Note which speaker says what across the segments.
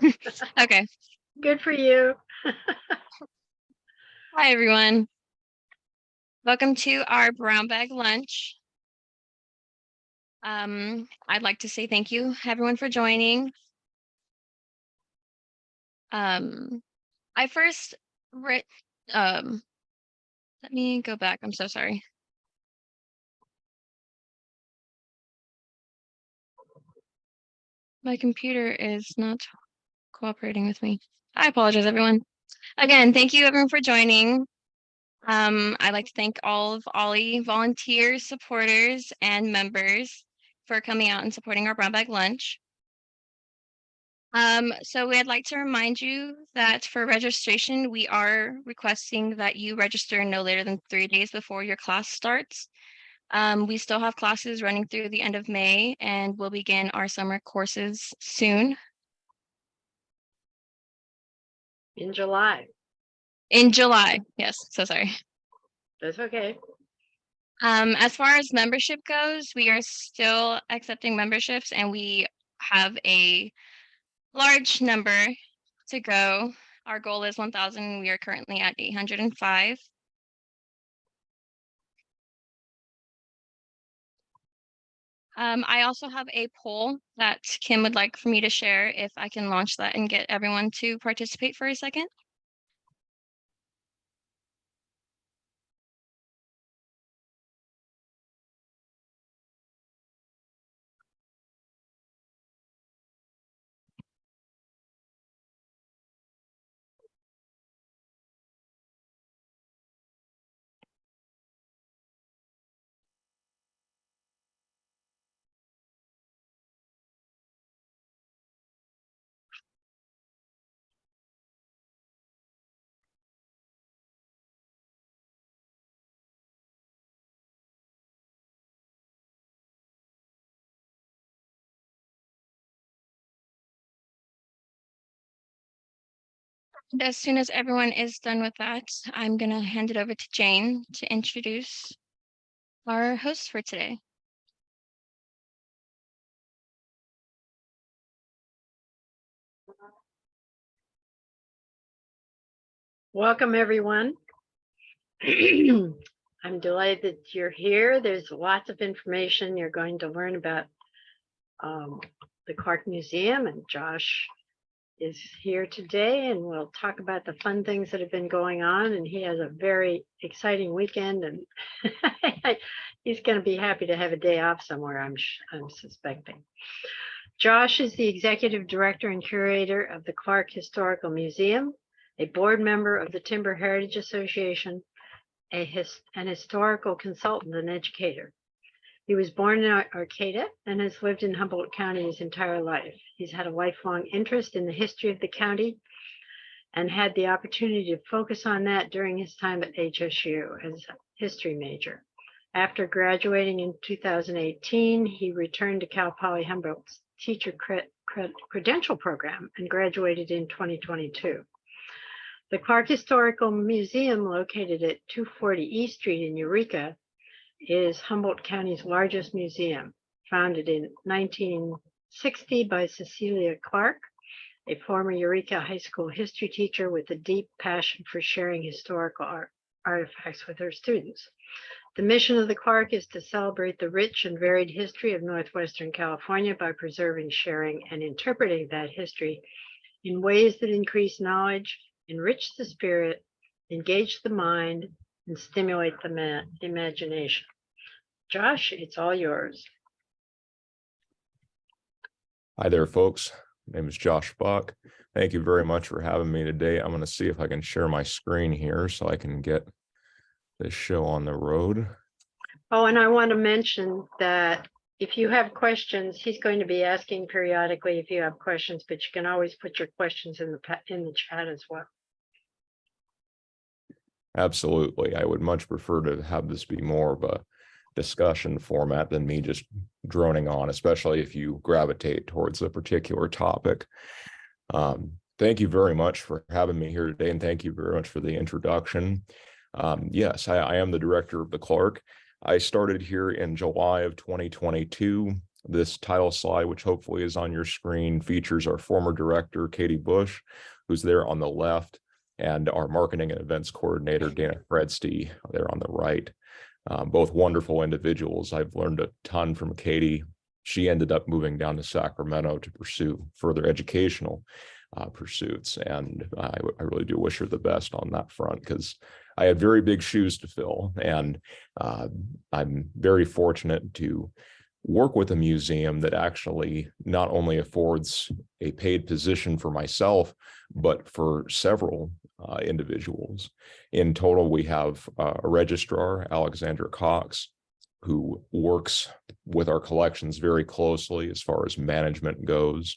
Speaker 1: Okay.
Speaker 2: Good for you.
Speaker 1: Hi, everyone. Welcome to our brown bag lunch. I'd like to say thank you, everyone, for joining. I first read, let me go back. I'm so sorry. My computer is not cooperating with me. I apologize, everyone. Again, thank you, everyone, for joining. I'd like to thank all of OLLI volunteers, supporters, and members for coming out and supporting our brown bag lunch. So we'd like to remind you that for registration, we are requesting that you register no later than 3 days before your class starts. We still have classes running through the end of May, and we'll begin our summer courses soon.
Speaker 2: In July.
Speaker 1: In July, yes, so sorry.
Speaker 2: That's okay.
Speaker 1: As far as membership goes, we are still accepting memberships, and we have a large number to go. Our goal is 1,000. We are currently at 805. I also have a poll that Kim would like for me to share if I can launch that and get everyone to participate for a second. As soon as everyone is done with that, I'm going to hand it over to Jane to introduce our host for today.
Speaker 2: Welcome, everyone. I'm delighted that you're here. There's lots of information you're going to learn about the Clarke Museum, and Josh is here today, and we'll talk about the fun things that have been going on, and he has a very exciting weekend, and he's going to be happy to have a day off somewhere, I'm suspecting. Josh is the executive director and curator of the Clarke Historical Museum, a board member of the Timber Heritage Association, an historical consultant and educator. He was born in Arcata and has lived in Humboldt County his entire life. He's had a lifelong interest in the history of the county and had the opportunity to focus on that during his time at HSU as a history major. After graduating in 2018, he returned to Cal Poly Humboldt's teacher credential program and graduated in 2022. The Clarke Historical Museum, located at 240 East Street in Eureka, is Humboldt County's largest museum, founded in 1960 by Cecilia Clarke, a former Eureka High School history teacher with a deep passion for sharing historical artifacts with her students. The mission of the Clarke is to celebrate the rich and varied history of Northwestern California by preserving, sharing, and interpreting that history in ways that increase knowledge, enrich the spirit, engage the mind, and stimulate the imagination. Josh, it's all yours.
Speaker 3: Hi there, folks. My name is Josh Buck. Thank you very much for having me today. I'm going to see if I can share my screen here so I can get this show on the road.
Speaker 2: Oh, and I want to mention that if you have questions, he's going to be asking periodically if you have questions, but you can always put your questions in the chat as well.
Speaker 3: Absolutely. I would much prefer to have this be more of a discussion format than me just droning on, especially if you gravitate towards a particular topic. Thank you very much for having me here today, and thank you very much for the introduction. Yes, I am the director of the Clarke. I started here in July of 2022. This title slide, which hopefully is on your screen, features our former director, Katie Bush, who's there on the left, and our marketing and events coordinator, Dana Fredsty, there on the right. Both wonderful individuals. I've learned a ton from Katie. She ended up moving down to Sacramento to pursue further educational pursuits. And I really do wish her the best on that front, because I had very big shoes to fill. And I'm very fortunate to work with a museum that actually not only affords a paid position for myself, but for several individuals. In total, we have a registrar, Alexandra Cox, who works with our collections very closely as far as management goes.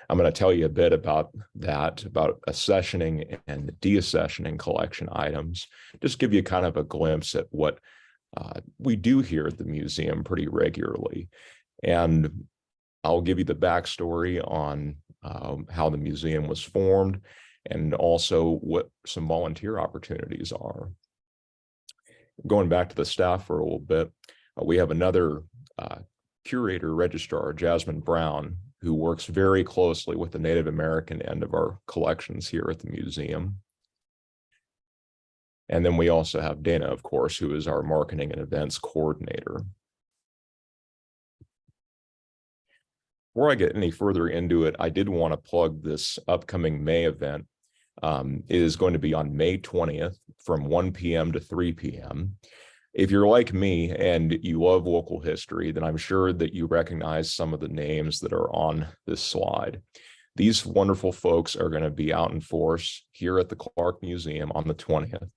Speaker 3: I'm going to tell you a bit about that, about accessioning and deaccessioning collection items, just give you kind of a glimpse at what we do here at the museum pretty regularly. And I'll give you the backstory on how the museum was formed, and also what some volunteer opportunities are. Going back to the staff for a little bit, we have another curator registrar, Jasmine Brown, who works very closely with the Native American end of our collections here at the museum. And then we also have Dana, of course, who is our marketing and events coordinator. Before I get any further into it, I did want to plug this upcoming May event. It is going to be on May 20th from 1 p.m. to 3 p.m. If you're like me and you love local history, then I'm sure that you recognize some of the names that are on this slide. These wonderful folks are going to be out in force here at the Clarke Museum on the 20th,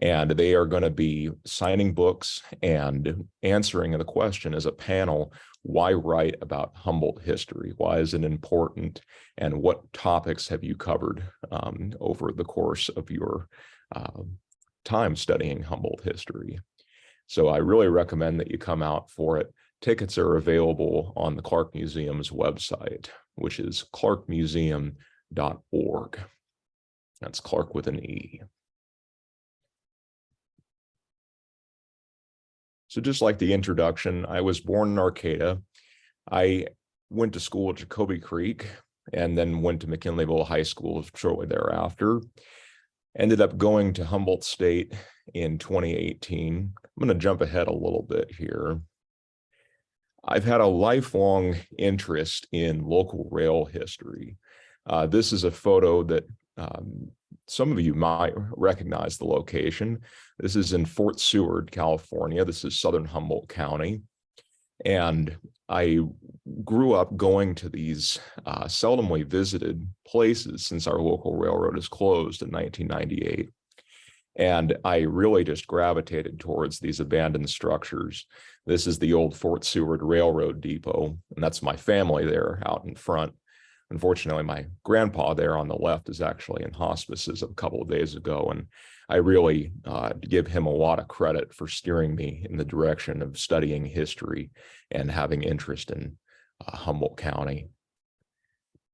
Speaker 3: and they are going to be signing books and answering the question as a panel, why write about Humboldt history? Why is it important? And what topics have you covered over the course of your time studying Humboldt history? So I really recommend that you come out for it. Tickets are available on the Clarke Museum's website, which is clarkemuseum.org. That's Clarke with an E. So just like the introduction, I was born in Arcata. I went to school at Jacoby Creek and then went to McKinleyville High School shortly thereafter. Ended up going to Humboldt State in 2018. I'm going to jump ahead a little bit here. I've had a lifelong interest in local rail history. This is a photo that some of you might recognize the location. This is in Fort Seward, California. This is southern Humboldt County. And I grew up going to these seldomly visited places since our local railroad is closed in 1998. And I really just gravitated towards these abandoned structures. This is the old Fort Seward Railroad Depot, and that's my family there out in front. Unfortunately, my grandpa there on the left is actually in hospice as a couple of days ago, and I really give him a lot of credit for steering me in the direction of studying history and having interest in Humboldt County.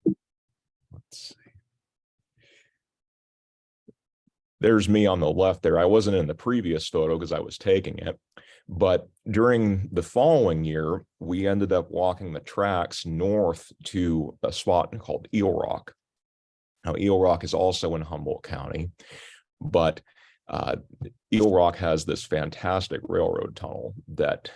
Speaker 3: Let's see. There's me on the left there. I wasn't in the previous photo because I was taking it, but during the following year, we ended up walking the tracks north to a spot called Eel Rock. Now, Eel Rock is also in Humboldt County, but Eel Rock has this fantastic railroad tunnel that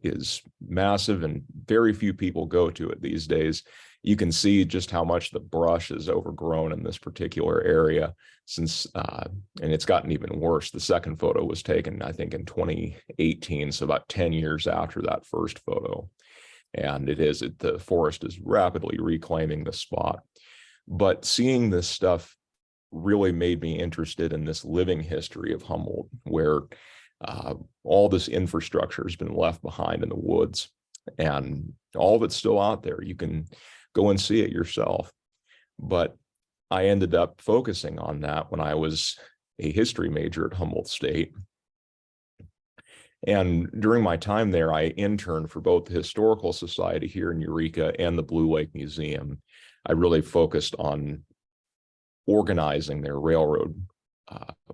Speaker 3: is massive, and very few people go to it these days. You can see just how much the brush is overgrown in this particular area since, and it's gotten even worse. The second photo was taken, I think, in 2018, so about 10 years after that first photo. And the forest is rapidly reclaiming the spot. But seeing this stuff really made me interested in this living history of Humboldt, where all this infrastructure has been left behind in the woods, and all of it's still out there. You can go and see it yourself. But I ended up focusing on that when I was a history major at Humboldt State. And during my time there, I interned for both the Historical Society here in Eureka and the Blue Lake Museum. I really focused on organizing their railroad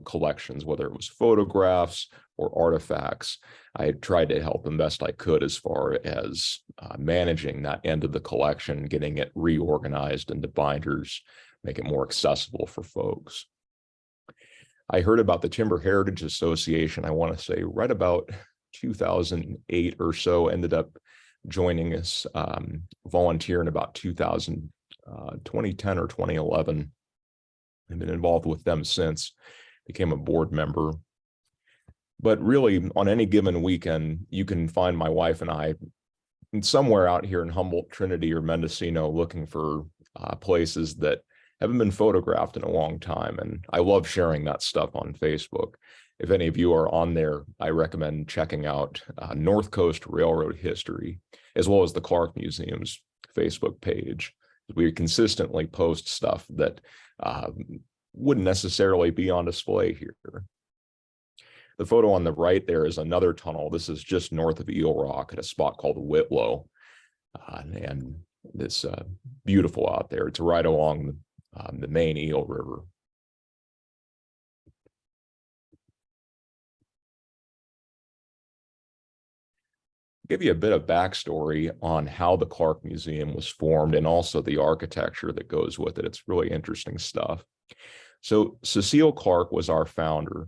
Speaker 3: collections, whether it was photographs or artifacts. I tried to help them best I could as far as managing that end of the collection, getting it reorganized into binders, make it more accessible for folks. I heard about the Timber Heritage Association, I want to say right about 2008 or so, ended up joining us, volunteer in about 2010 or 2011. I've been involved with them since, became a board member. But really, on any given weekend, you can find my wife and I somewhere out here in Humboldt, Trinity, or Mendocino looking for places that haven't been photographed in a long time. And I love sharing that stuff on Facebook. If any of you are on there, I recommend checking out North Coast Railroad History, as well as the Clarke Museum's Facebook page. We consistently post stuff that wouldn't necessarily be on display here. The photo on the right there is another tunnel. This is just north of Eel Rock at a spot called Whitlow. And it's beautiful out there. It's right along the main Eel River. Give you a bit of backstory on how the Clarke Museum was formed and also the architecture that goes with it. It's really interesting stuff. So Cecile Clarke was our founder.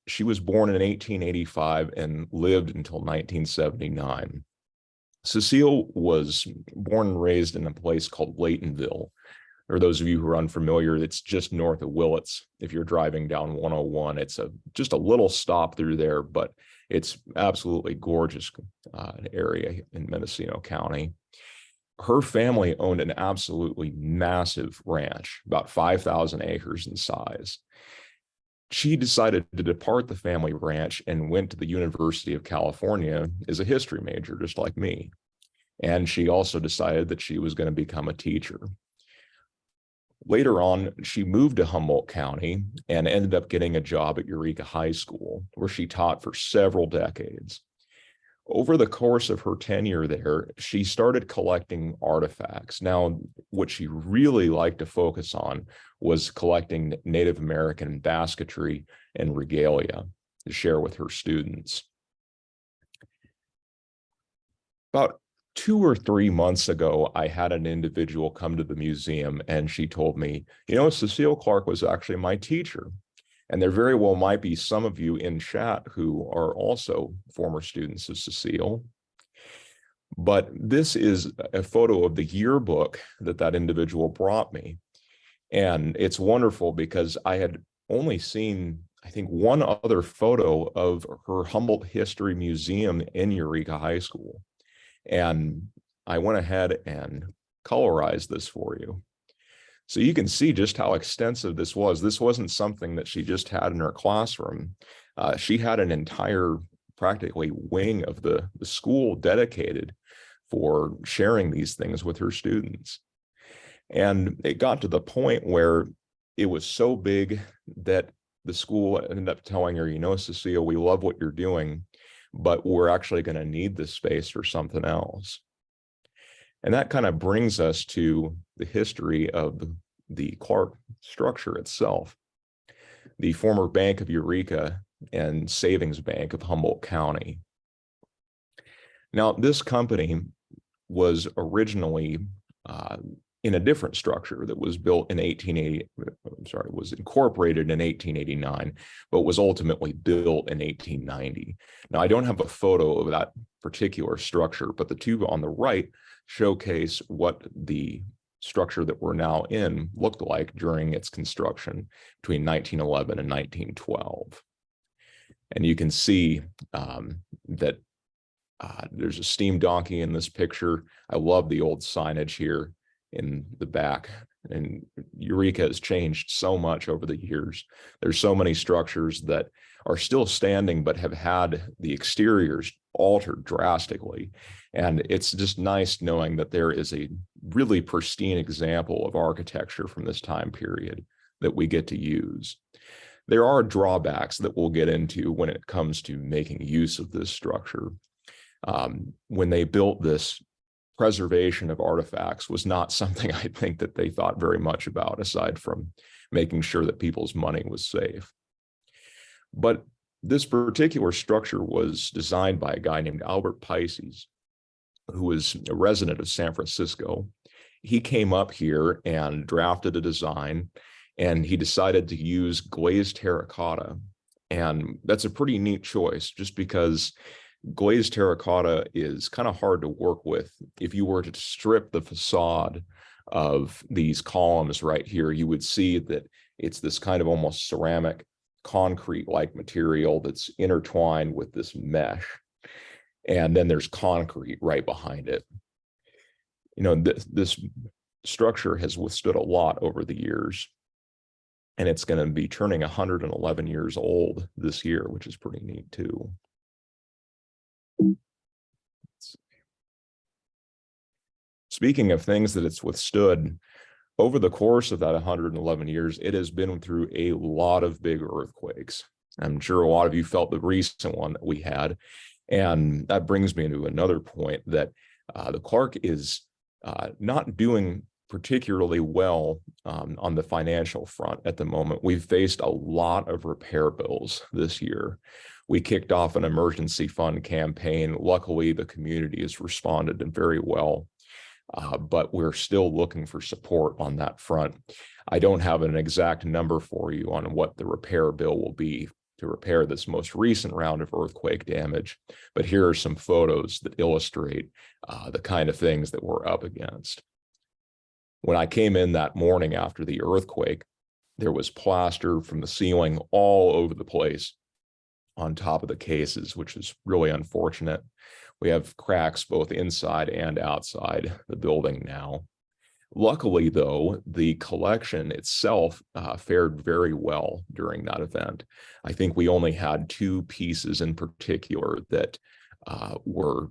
Speaker 3: She was born in 1885 and lived until 1979. Cecile was born and raised in a place called Laytonville. For those of you who are unfamiliar, it's just north of Willits. If you're driving down 101, it's just a little stop through there, but it's absolutely gorgeous area in Mendocino County. Her family owned an absolutely massive ranch, about 5,000 acres in size. She decided to depart the family ranch and went to the University of California as a history major, just like me. And she also decided that she was going to become a teacher. Later on, she moved to Humboldt County and ended up getting a job at Eureka High School, where she taught for several decades. Over the course of her tenure there, she started collecting artifacts. Now, what she really liked to focus on was collecting Native American basketry and regalia to share with her students. About 2 or 3 months ago, I had an individual come to the museum and she told me, you know, Cecile Clarke was actually my teacher. And there very well might be some of you in chat who are also former students of Cecile. But this is a photo of the yearbook that individual brought me. And it's wonderful because I had only seen, I think, one other photo of her Humboldt History Museum in Eureka High School. And I went ahead and colorized this for you. So you can see just how extensive this was. This wasn't something that she just had in her classroom. She had an entire, practically, wing of the school dedicated for sharing these things with her students. And it got to the point where it was so big that the school ended up telling her, you know, Cecile, we love what you're doing, but we're actually going to need this space for something else. And that kind of brings us to the history of the Clarke structure itself. The former Bank of Eureka and Savings Bank of Humboldt County. Now, this company was originally in a different structure that was built in was incorporated in 1889, but was ultimately built in 1890. Now, I don't have a photo of that particular structure, but the two on the right showcase what the structure that we're now in looked like during its construction between 1911 and 1912. And you can see that there's a steam donkey in this picture. I love the old signage here in the back, and Eureka has changed so much over the years. There's so many structures that are still standing but have had the exteriors altered drastically, and it's just nice knowing that there is a really pristine example of architecture from this time period that we get to use. There are drawbacks that we'll get into when it comes to making use of this structure. When they built this, preservation of artifacts was not something I think that they thought very much about, aside from making sure that people's money was safe. But this particular structure was designed by a guy named Albert Pisces, who was a resident of San Francisco. He came up here and drafted a design, and he decided to use glazed terracotta. And that's a pretty neat choice, just because glazed terracotta is kind of hard to work with. If you were to strip the facade of these columns right here, you would see that it's this kind of almost ceramic concrete-like material that's intertwined with this mesh. And then there's concrete right behind it. You know, this structure has withstood a lot over the years, and it's going to be turning 111 years old this year, which is pretty neat too. Speaking of things that it's withstood, over the course of that 111 years, it has been through a lot of big earthquakes. I'm sure a lot of you felt the recent one that we had. And that brings me to another point, that the Clarke is not doing particularly well on the financial front at the moment. We've faced a lot of repair bills this year. We kicked off an emergency fund campaign. Luckily, the community has responded very well, but we're still looking for support on that front. I don't have an exact number for you on what the repair bill will be to repair this most recent round of earthquake damage, but here are some photos that illustrate the kind of things that we're up against. When I came in that morning after the earthquake, there was plaster from the ceiling all over the place on top of the cases, which is really unfortunate. We have cracks both inside and outside the building now. Luckily, though, the collection itself fared very well during that event. I think we only had 2 pieces in particular that were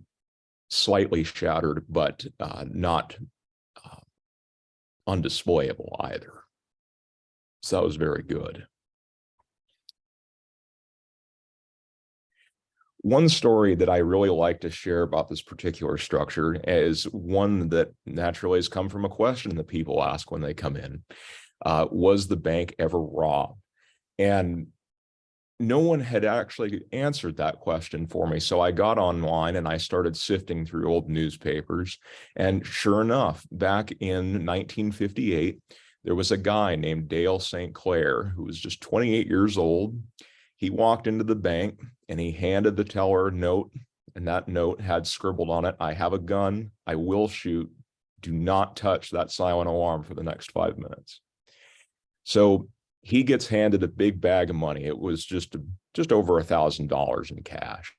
Speaker 3: slightly shattered, but not undisplayable either. So that was very good. One story that I really like to share about this particular structure is one that naturally has come from a question that people ask when they come in. Was the bank ever robbed? And no one had actually answered that question for me. So I got online and I started sifting through old newspapers. And sure enough, back in 1958, there was a guy named Dale St. Clair who was just 28 years old. He walked into the bank and he handed the teller a note, and that note had scribbled on it, "I have a gun, I will shoot, do not touch that silent alarm for the next 5 minutes." So he gets handed a big bag of money. It was just over $1,000 in cash.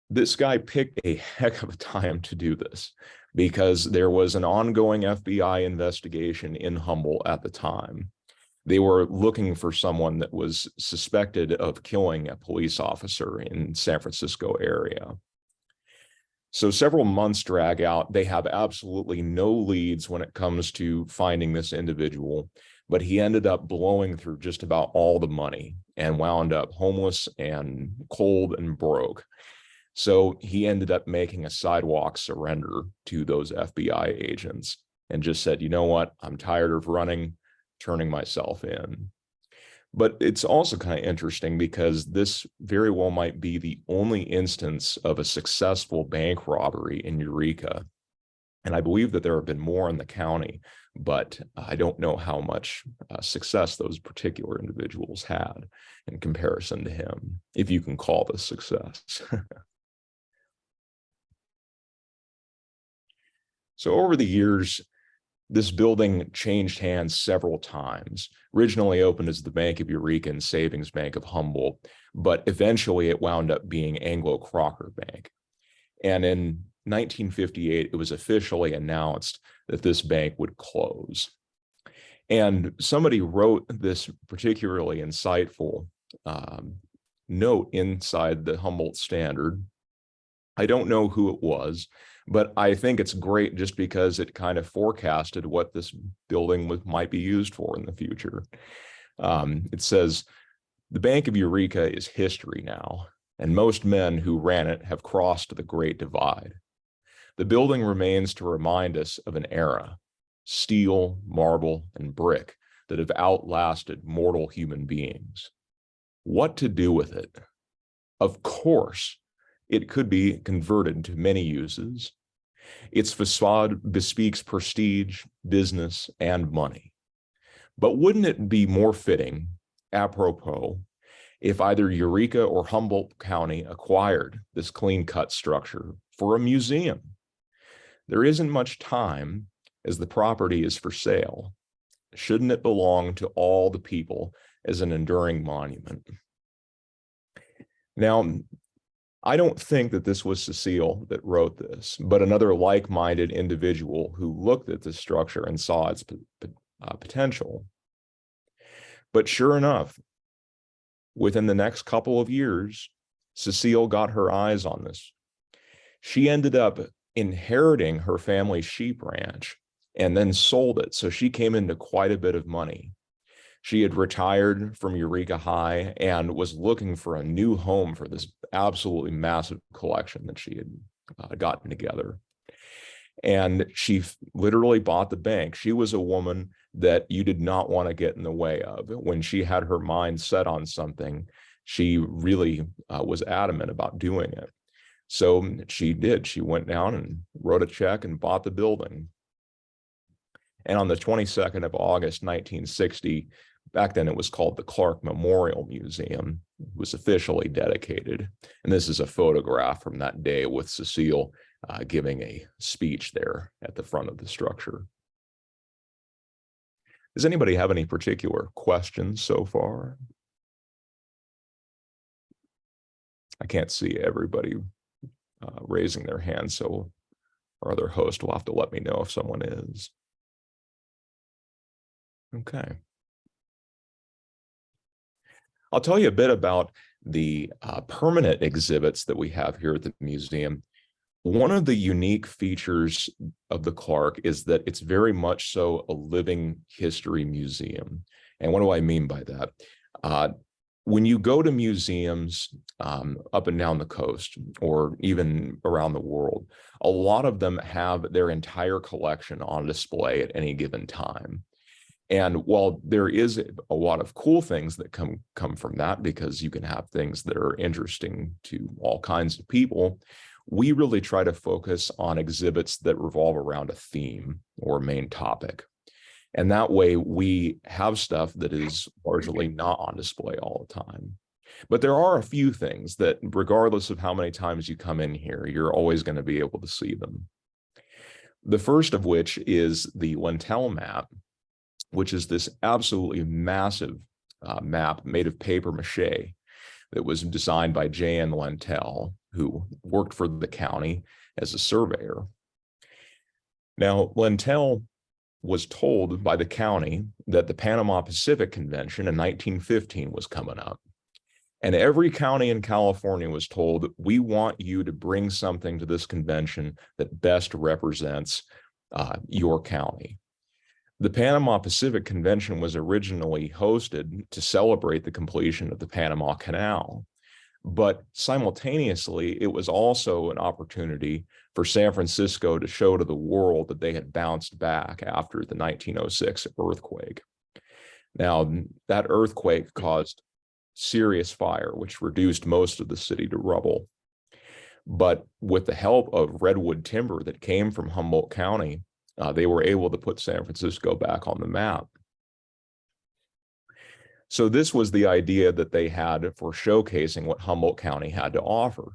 Speaker 3: This guy picked a heck of a time to do this because there was an ongoing FBI investigation in Humboldt at the time. They were looking for someone that was suspected of killing a police officer in San Francisco area. So several months drag out. They have absolutely no leads when it comes to finding this individual, but he ended up blowing through just about all the money and wound up homeless and cold and broke. So he ended up making a sidewalk surrender to those FBI agents and just said, "You know what? I'm tired of running, turning myself in." But it's also kind of interesting because this very well might be the only instance of a successful bank robbery in Eureka. And I believe that there have been more in the county, but I don't know how much success those particular individuals had in comparison to him, if you can call this success. So over the years, this building changed hands several times. Originally opened as the Bank of Eureka and Savings Bank of Humboldt, but eventually it wound up being Anglo-Crocker Bank. And in 1958, it was officially announced that this bank would close. And somebody wrote this particularly insightful note inside the Humboldt Standard. I don't know who it was, but I think it's great just because it kind of forecasted what this building might be used for in the future. It says, "The Bank of Eureka is history now, and most men who ran it have crossed the Great Divide. The building remains to remind us of an era, steel, marble, and brick, that have outlasted mortal human beings. What to do with it? Of course, it could be converted to many uses. Its facade bespeaks prestige, business, and money. But wouldn't it be more fitting, apropos, if either Eureka or Humboldt County acquired this clean-cut structure for a museum? There isn't much time, as the property is for sale. Shouldn't it belong to all the people as an enduring monument? Now, I don't think that this was Cecile that wrote this, but another like-minded individual who looked at the structure and saw its potential. But sure enough, within the next couple of years, Cecile got her eyes on this. She ended up inheriting her family's sheep ranch and then sold it, so she came into quite a bit of money. She had retired from Eureka High and was looking for a new home for this absolutely massive collection that she had gotten together. And she literally bought the bank. She was a woman that you did not want to get in the way of. When she had her mind set on something, she really was adamant about doing it. So she did. She went down and wrote a check and bought the building. And on the 22nd of August, 1960, back then it was called the Clarke Memorial Museum, was officially dedicated. And this is a photograph from that day with Cecile giving a speech there at the front of the structure. Does anybody have any particular questions so far? I can't see everybody raising their hand, so our other host will have to let me know if someone is. Okay. I'll tell you a bit about the permanent exhibits that we have here at the museum. One of the unique features of the Clarke is that it's very much so a living history museum. And what do I mean by that? When you go to museums up and down the coast, or even around the world, a lot of them have their entire collection on display at any given time. And while there is a lot of cool things that come from that, because you can have things that are interesting to all kinds of people, we really try to focus on exhibits that revolve around a theme or main topic. And that way we have stuff that is largely not on display all the time. But there are a few things that, regardless of how many times you come in here, you're always going to be able to see them. The first of which is the Lentell map, which is this absolutely massive map made of paper mache that was designed by J.N. Lentell, who worked for the county as a surveyor. Now, Lentell was told by the county that the Panama Pacific Convention in 1915 was coming up. And every county in California was told, we want you to bring something to this convention that best represents your county. The Panama Pacific Convention was originally hosted to celebrate the completion of the Panama Canal, but simultaneously, it was also an opportunity for San Francisco to show to the world that they had bounced back after the 1906 earthquake. Now, that earthquake caused serious fire, which reduced most of the city to rubble. But with the help of redwood timber that came from Humboldt County, they were able to put San Francisco back on the map. So this was the idea that they had for showcasing what Humboldt County had to offer.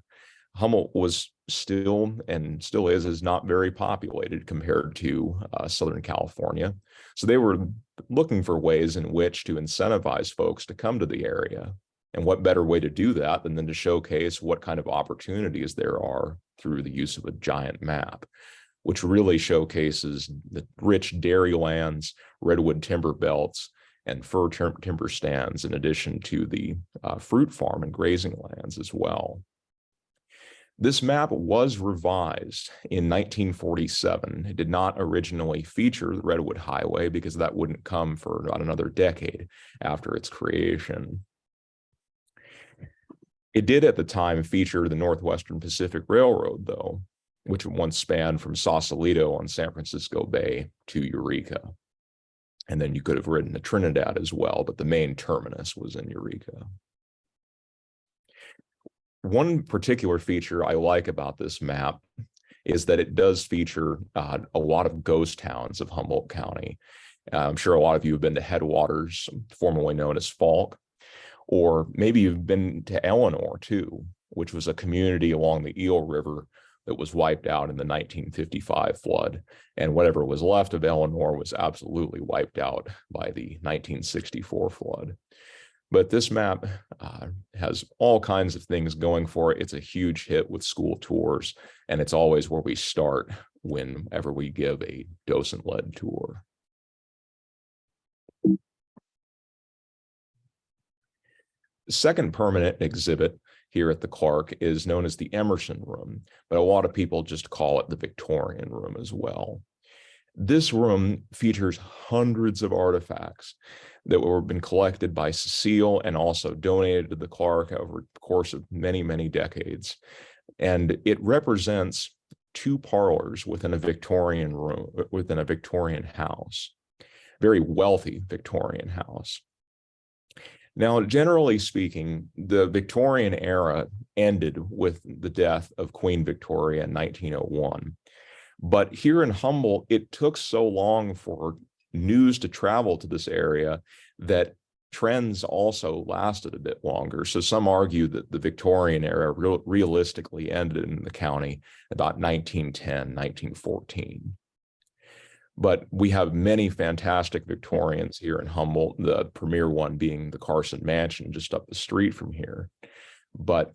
Speaker 3: Humboldt was still, and still is not very populated compared to Southern California. So they were looking for ways in which to incentivize folks to come to the area. And what better way to do that than to showcase what kind of opportunities there are through the use of a giant map, which really showcases the rich dairy lands, redwood timber belts, and fir timber stands, in addition to the fruit farm and grazing lands as well. This map was revised in 1947. It did not originally feature the Redwood Highway because that wouldn't come for about another decade after its creation. It did at the time feature the Northwestern Pacific Railroad, though, which once spanned from Sausalito on San Francisco Bay to Eureka. And then you could have ridden to Trinidad as well, but the main terminus was in Eureka. one particular feature I like about this map is that it does feature a lot of ghost towns of Humboldt County. I'm sure a lot of you have been to Headwaters, formerly known as Falk, or maybe you've been to Eleanor too, which was a community along the Eel River that was wiped out in the 1955 flood. And whatever was left of Eleanor was absolutely wiped out by the 1964 flood. But this map has all kinds of things going for it. It's a huge hit with school tours, and it's always where we start whenever we give a docent-led tour. The second permanent exhibit here at the Clarke is known as the Emerson Room, but a lot of people just call it the Victorian Room as well. This room features hundreds of artifacts that were been collected by Cecile and also donated to the Clarke over the course of many, many decades. And it represents two parlors within a Victorian room, within a Victorian house, very wealthy Victorian house. Now, generally speaking, the Victorian era ended with the death of Queen Victoria in 1901. But here in Humboldt, it took so long for news to travel to this area that trends also lasted a bit longer. So some argue that the Victorian era realistically ended in the county about 1910, 1914. But we have many fantastic Victorians here in Humboldt, the premier one being the Carson Mansion just up the street from here. But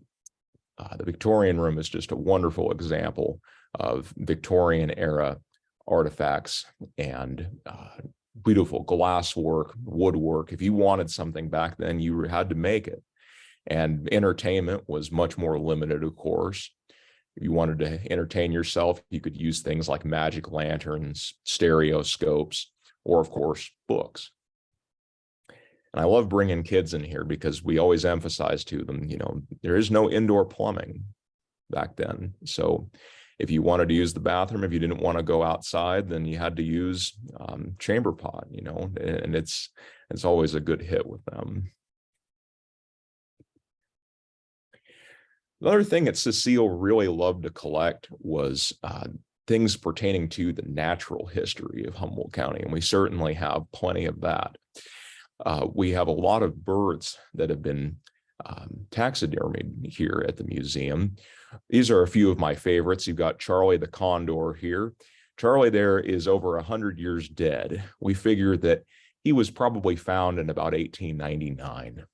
Speaker 3: the Victorian Room is just a wonderful example of Victorian era artifacts and beautiful glasswork, woodwork. If you wanted something back then, you had to make it. And entertainment was much more limited, of course. If you wanted to entertain yourself, you could use things like magic lanterns, stereoscopes, or of course, books. And I love bringing kids in here because we always emphasize to them, you know, there is no indoor plumbing back then. So if you wanted to use the bathroom, if you didn't want to go outside, then you had to use chamber pot, you know, and it's always a good hit with them. Another thing that Cecile really loved to collect was things pertaining to the natural history of Humboldt County, and we certainly have plenty of that. We have a lot of birds that have been taxidermied here at the museum. These are a few of my favorites. You've got Charlie the Condor here. Charlie there is over 100 years dead. We figure that he was probably found in about 1899.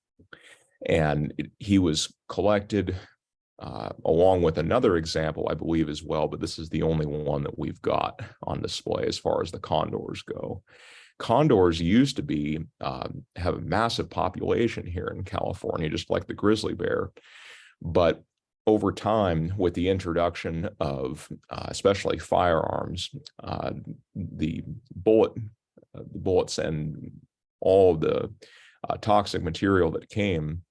Speaker 3: And he was collected along with another example, I believe, as well, but this is the only one that we've got on display as far as the condors go. Condors used to be have a massive population here in California, just like the grizzly bear. But over time, with the introduction of especially firearms, the bullets and all the toxic material that came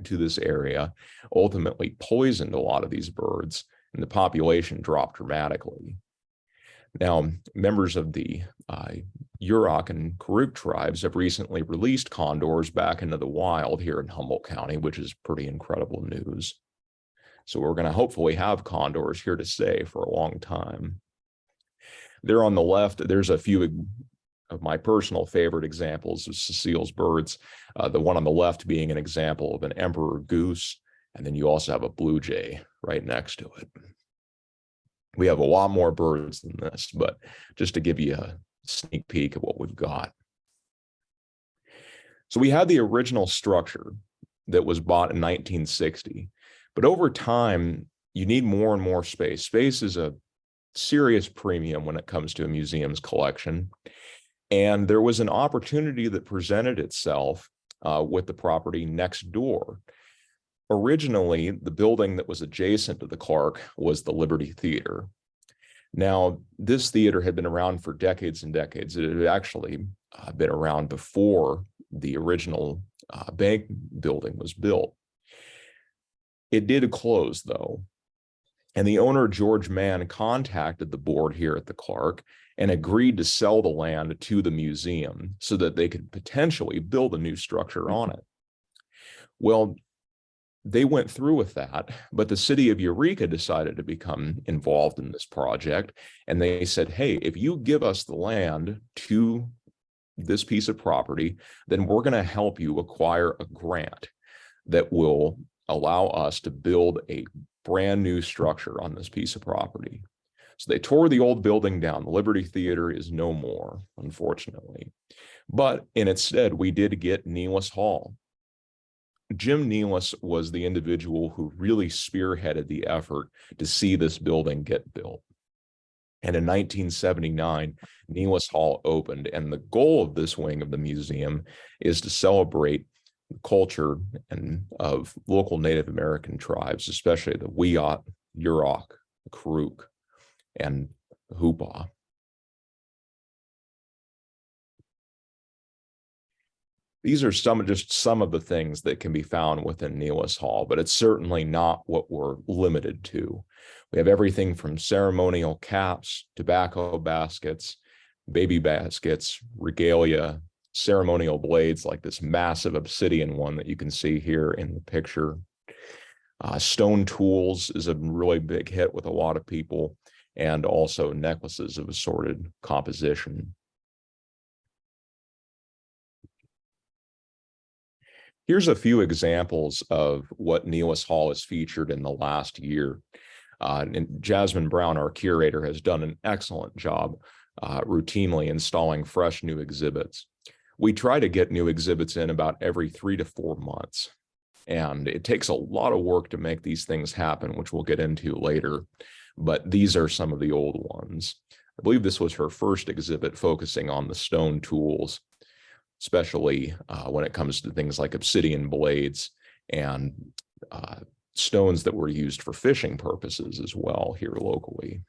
Speaker 3: to this area ultimately poisoned a lot of these birds, and the population dropped dramatically. Now, members of the Yurok and Karuk tribes have recently released condors back into the wild here in Humboldt County, which is pretty incredible news. So we're going to hopefully have condors here to stay for a long time. There on the left, there's a few of my personal favorite examples of Cecile's birds. The one on the left being an example of an emperor goose, and then you also have a blue jay right next to it. We have a lot more birds than this, but just to give you a sneak peek of what we've got. So we had the original structure that was bought in 1960, but over time, you need more and more space. Space is a serious premium when it comes to a museum's collection. And there was an opportunity that presented itself with the property next door. Originally, the building that was adjacent to the Clarke was the Liberty Theater. Now, this theater had been around for decades and decades. It had actually been around before the original bank building was built. It did close, though, and the owner, George Mann, contacted the board here at the Clarke and agreed to sell the land to the museum so that they could potentially build a new structure on it. Well, they went through with that, but the city of Eureka decided to become involved in this project. And they said, hey, if you give us the land to this piece of property, then we're going to help you acquire a grant that will allow us to build a brand new structure on this piece of property. So they tore the old building down. The Liberty Theater is no more, unfortunately. But in its stead, we did get Nelis Hall. Jim Nelis was the individual who really spearheaded the effort to see this building get built. And in 1979, Nelis Hall opened. And the goal of this wing of the museum is to celebrate the culture and of local Native American tribes, especially the Wiyot, Yurok, Karuk, and Hupa. These are just some of the things that can be found within Nelis Hall, but it's certainly not what we're limited to. We have everything from ceremonial caps, tobacco baskets, baby baskets, regalia, ceremonial blades like this massive obsidian one that you can see here in the picture. Stone tools is a really big hit with a lot of people, and also necklaces of assorted composition. Here's a few examples of what Nelis Hall has featured in the last year. And Jasmine Brown, our curator, has done an excellent job routinely installing fresh new exhibits. We try to get new exhibits in about every 3 to 4 months. And it takes a lot of work to make these things happen, which we'll get into later. But these are some of the old ones. I believe this was her first exhibit focusing on the stone tools, especially when it comes to things like obsidian blades and stones that were used for fishing purposes as well here locally.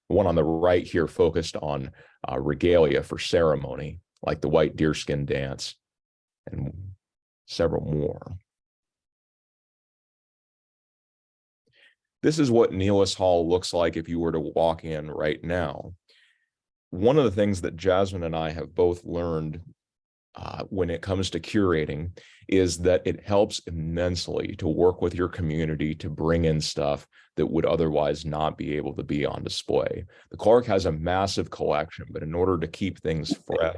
Speaker 3: One on the right here focused on regalia for ceremony, like the white deerskin dance and several more. This is what Nelis Hall looks like if you were to walk in right now. One of the things that Jasmine and I have both learned when it comes to curating is that it helps immensely to work with your community to bring in stuff that would otherwise not be able to be on display. The Clarke has a massive collection, but in order to keep things fresh,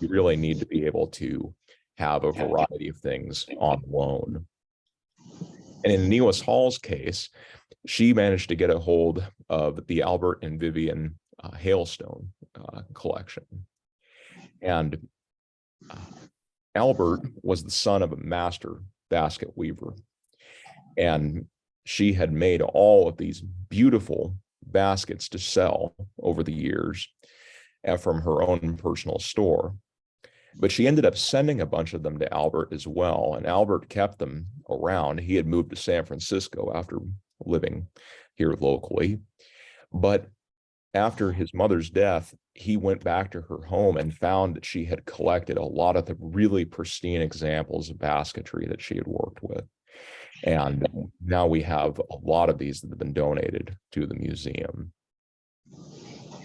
Speaker 3: you really need to be able to have a variety of things on loan. And in Nelis Hall's case, she managed to get a hold of the Albert and Vivian Hailstone collection. And Albert was the son of a master basket weaver. And she had made all of these beautiful baskets to sell over the years from her own personal store. But she ended up sending a bunch of them to Albert as well. And Albert kept them around. He had moved to San Francisco after living here locally. But after his mother's death, he went back to her home and found that she had collected a lot of the really pristine examples of basketry that she had worked with. And now we have a lot of these that have been donated to the museum.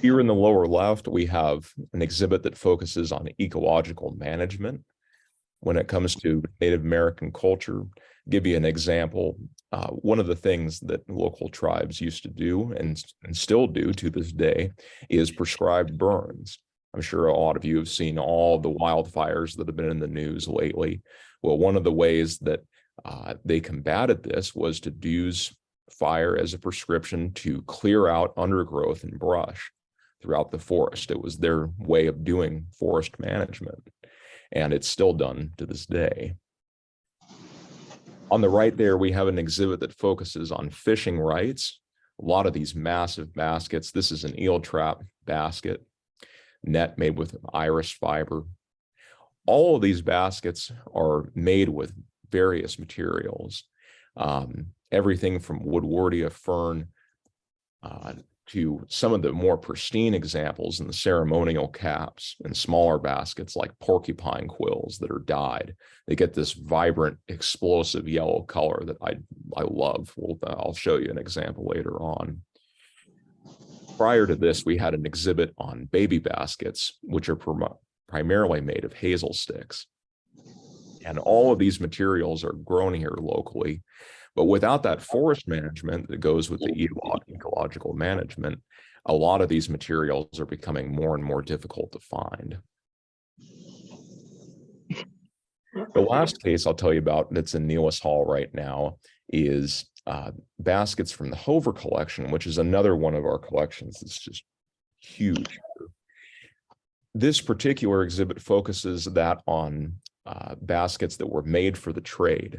Speaker 3: Here in the lower left, we have an exhibit that focuses on ecological management. When it comes to Native American culture, give you an example. One of the things that local tribes used to do and still do to this day is prescribed burns. I'm sure a lot of you have seen all the wildfires that have been in the news lately. Well, one of the ways that they combated this was to use fire as a prescription to clear out undergrowth and brush throughout the forest. It was their way of doing forest management, and it's still done to this day. On the right there, we have an exhibit that focuses on fishing rights. A lot of these massive baskets. This is an eel trap basket, net made with iris fiber. All of these baskets are made with various materials, everything from woodwardia fern to some of the more pristine examples in the ceremonial caps and smaller baskets like porcupine quills that are dyed. They get this vibrant, explosive yellow color that I love. I'll show you an example later on. Prior to this, we had an exhibit on baby baskets, which are primarily made of hazel sticks. And all of these materials are grown here locally. But without that forest management that goes with the ecological management, a lot of these materials are becoming more and more difficult to find. The last case I'll tell you about that's in Neelis Hall right now is baskets from the Hover collection, which is another one of our collections that's just huge. This particular exhibit focuses that on baskets that were made for the trade.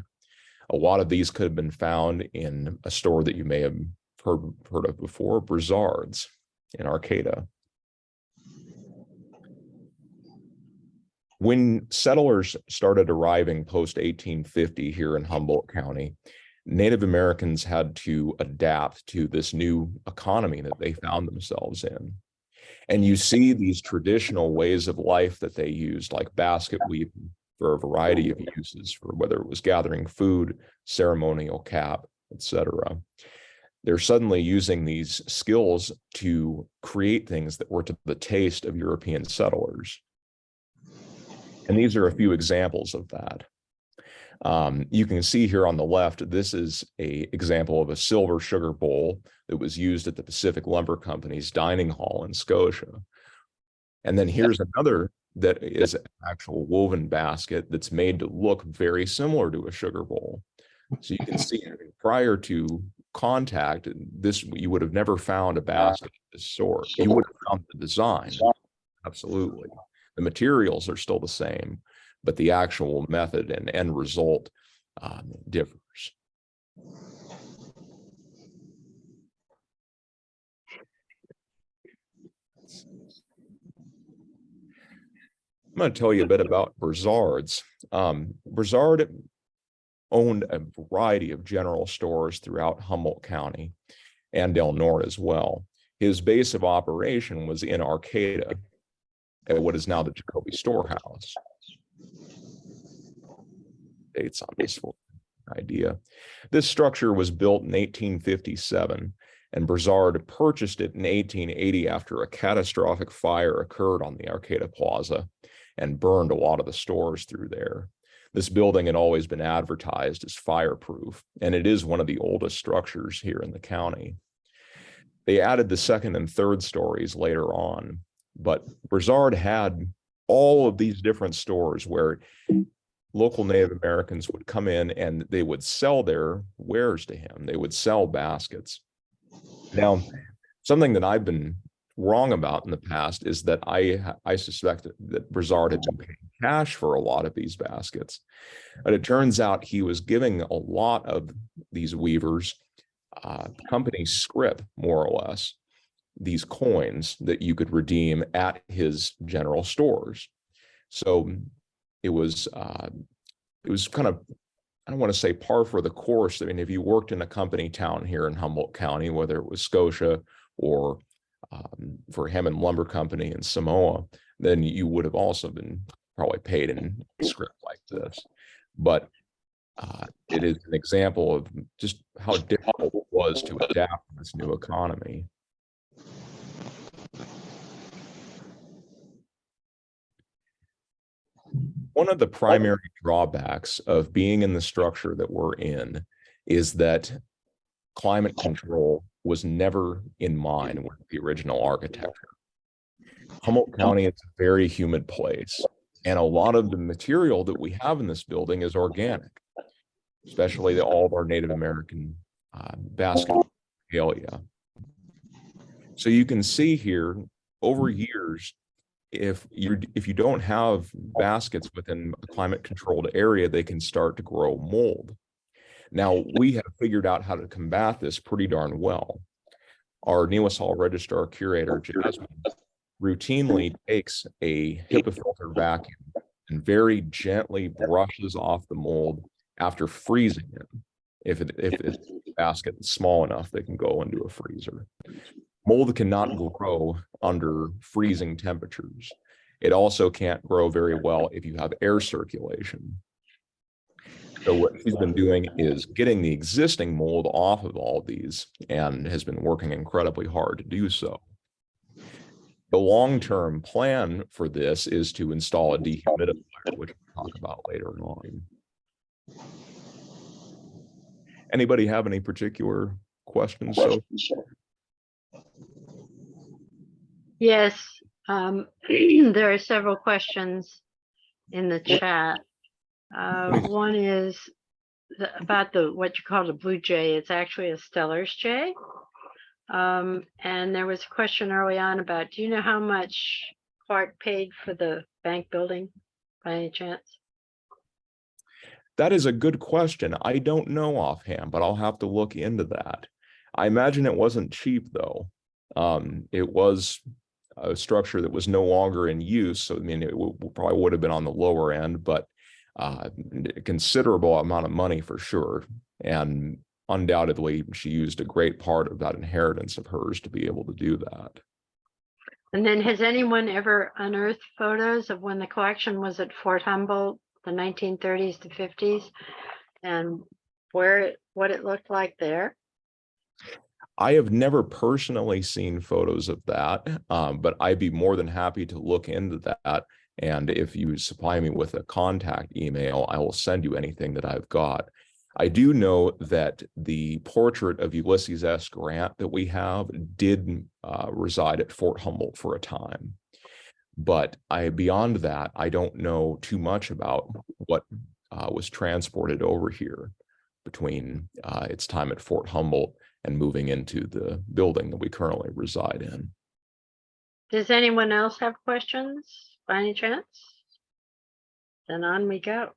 Speaker 3: A lot of these could have been found in a store that you may have heard of before, Brizard's in Arcata. When settlers started arriving post 1850 here in Humboldt County, Native Americans had to adapt to this new economy that they found themselves in. And you see these traditional ways of life that they used, like basket weaving, for a variety of uses, for whether it was gathering food, ceremonial cap, etc. They're suddenly using these skills to create things that were to the taste of European settlers. And these are a few examples of that. You can see here on the left, this is an example of a silver sugar bowl that was used at the Pacific Lumber Company's dining hall in Scotia. And then here's another that is an actual woven basket that's made to look very similar to a sugar bowl. So you can see prior to contact, this, you would have never found a basket of this sort. You would have found the design, absolutely. The materials are still the same, but the actual method and end result differs. I'm going to tell you a bit about Brizard's. Brizard owned a variety of general stores throughout Humboldt County and Del Norte as well. His base of operation was in Arcata, at what is now the Jacoby Storehouse. Dates on this for idea. This structure was built in 1857, and Brizard purchased it in 1880 after a catastrophic fire occurred on the Arcata Plaza and burned a lot of the stores through there. This building had always been advertised as fireproof, and it is one of the oldest structures here in the county. They added the second and third stories later on, but Brizard had all of these different stores where local Native Americans would come in and they would sell their wares to him. They would sell baskets. Now, something that I've been wrong about in the past is that I suspect that Brizard had been paying cash for a lot of these baskets, but it turns out he was giving a lot of these weavers company scrip, more or less, these coins that you could redeem at his general stores. So it was kind of, I don't want to say par for the course. I mean, if you worked in a company town here in Humboldt County, whether it was Scotia or for Hammond Lumber Company in Samoa, then you would have also been probably paid in script like this. But it is an example of just how difficult it was to adapt to this new economy. One of the primary drawbacks of being in the structure that we're in is that climate control was never in mind with the original architecture. Humboldt County is a very humid place, and a lot of the material that we have in this building is organic, especially all of our Native American basket regalia. So you can see here over years, if you don't have baskets within a climate controlled area, they can start to grow mold. Now, we have figured out how to combat this pretty darn well. Our Neelis Hall registrar curator, Jasmine, routinely takes a HEPA filter vacuum and very gently brushes off the mold after freezing it. If it's a basket is small enough, they can go into a freezer. Mold cannot grow under freezing temperatures. It also can't grow very well if you have air circulation. So what he's been doing is getting the existing mold off of all of these and has been working incredibly hard to do so. The long-term plan for this is to install a dehumidifier which we'll talk about later on. Anybody have any particular questions? So
Speaker 2: Yes, there are several questions in the chat. One is about what you call the blue jay. It's actually a Steller's jay. And there was a question early on about, do you know how much Clarke paid for the bank building by any chance?
Speaker 3: that is a good question. I don't know offhand, but I'll have to look into that. I imagine it wasn't cheap though. It was a structure that was no longer in use. So, I mean, it probably would have been on the lower end, but a considerable amount of money for sure. And undoubtedly, she used a great part of that inheritance of hers to be able to do that.
Speaker 2: And then has anyone ever unearthed photos of when the collection was at Fort Humboldt, the 1930s to 50s, and what it looked like there?
Speaker 3: I have never personally seen photos of that, but I'd be more than happy to look into that. And if you supply me with a contact email, I will send you anything that I've got. I do know that the portrait of Ulysses S. Grant that we have did reside at Fort Humboldt for a time. But beyond that, I don't know too much about what was transported over here between its time at Fort Humboldt and moving into the building that we currently reside in.
Speaker 2: Does anyone else have questions by any chance? Then on we go.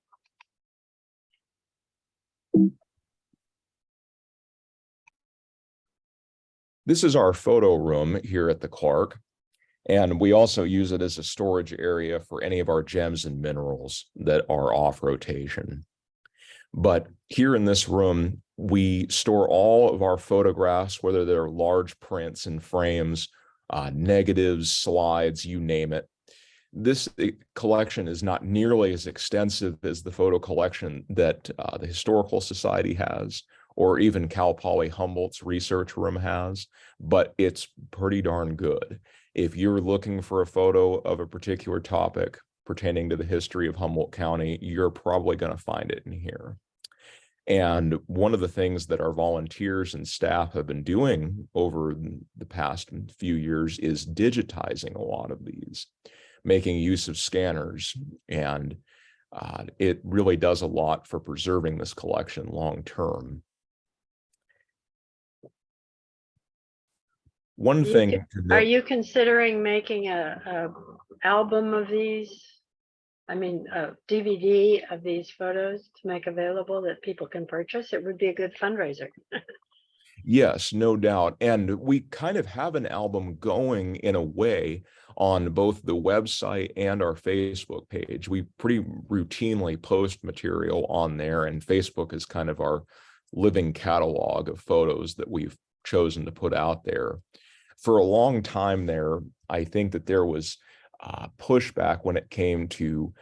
Speaker 3: This is our photo room here at the Clarke, and we also use it as a storage area for any of our gems and minerals that are off rotation. But here in this room, we store all of our photographs, whether they're large prints and frames, negatives, slides, you name it. This collection is not nearly as extensive as the photo collection that the Historical Society has, or even Cal Poly Humboldt's research room has, but it's pretty darn good. If you're looking for a photo of a particular topic pertaining to the history of Humboldt County, you're probably going to find it in here. And one of the things that our volunteers and staff have been doing over the past few years is digitizing a lot of these, making use of scanners. And it really does a lot for preserving this collection long term. One thing.
Speaker 2: Are you considering making a album of these? I mean, a DVD of these photos to make available that people can purchase? It would be a good fundraiser.
Speaker 3: Yes, no doubt. And we kind of have an album going in a way on both the website and our Facebook page. We pretty routinely post material on there, and Facebook is kind of our living catalog of photos that we've chosen to put out there. For a long time there, I think that there was pushback when it came to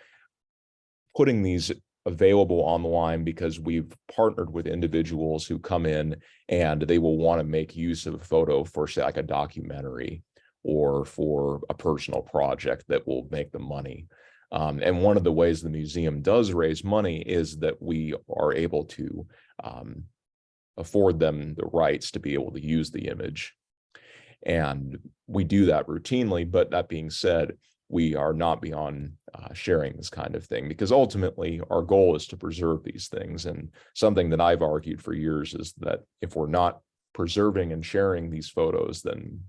Speaker 3: putting these available online, because we've partnered with individuals who come in and they will want to make use of a photo for, say, like a documentary or for a personal project that will make them money. And one of the ways the museum does raise money is that we are able to afford them the rights to be able to use the image. And we do that routinely, but that being said, we are not beyond sharing this kind of thing, because ultimately our goal is to preserve these things. And something that I've argued for years is that if we're not preserving and sharing these photos, then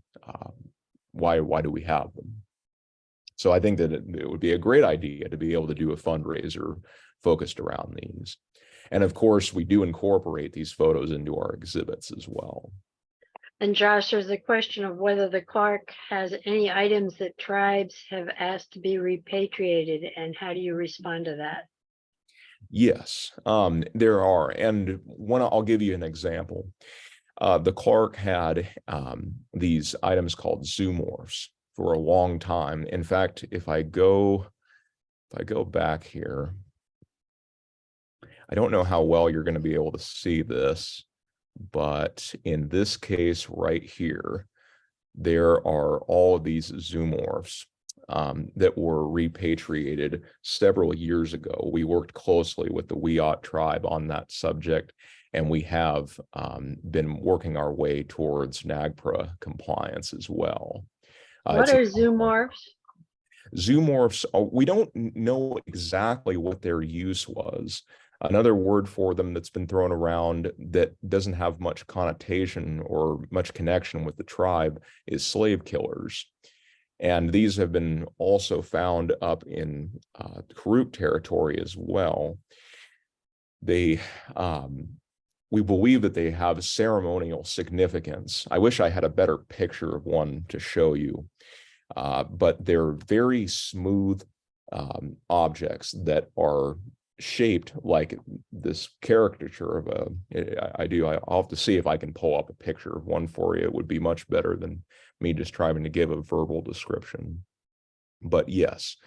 Speaker 3: why do we have them? So I think that it would be a great idea to be able to do a fundraiser focused around these. And of course, we do incorporate these photos into our exhibits as well.
Speaker 2: And Josh, there's a question of whether the Clarke has any items that tribes have asked to be repatriated, and how do you respond to that?
Speaker 3: Yes, there are. And I'll give you an example. The Clarke had these items called zoomorphs for a long time. In fact, if I go back here, I don't know how well you're going to be able to see this, but in this case right here, there are all of these zoomorphs that were repatriated several years ago. We worked closely with the Wiyot tribe on that subject, and we have been working our way towards NAGPRA compliance as well.
Speaker 2: What are zoomorphs?
Speaker 3: Zoomorphs, we don't know exactly what their use was. Another word for them that's been thrown around that doesn't have much connotation or much connection with the tribe is slave killers. And these have been also found up in Karuk territory as well. They, we believe that they have ceremonial significance. I wish I had a better picture of one to show you, but they're very smooth objects that are shaped like this caricature of I'll have to see if I can pull up a picture of one for you. It would be much better than me just trying to give a verbal description. But yes,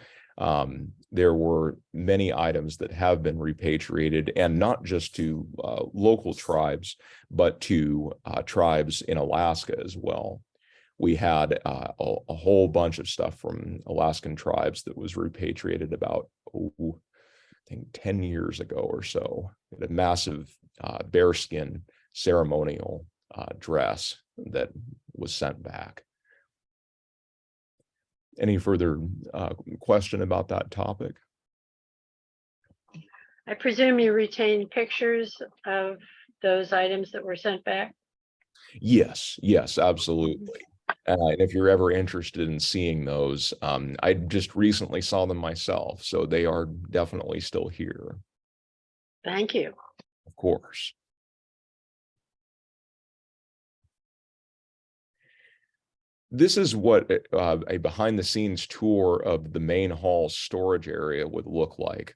Speaker 3: there were many items that have been repatriated, and not just to local tribes, but to tribes in Alaska as well. We had a whole bunch of stuff from Alaskan tribes that was repatriated about, I think 10 years ago or so. A massive bearskin ceremonial dress that was sent back. Any further question about that topic?
Speaker 2: I presume you retain pictures of those items that were sent back?
Speaker 3: Yes, absolutely. And if you're ever interested in seeing those, I just recently saw them myself, so they are definitely still here.
Speaker 2: Thank you.
Speaker 3: Of course. This is what a behind the scenes tour of the main hall storage area would look like.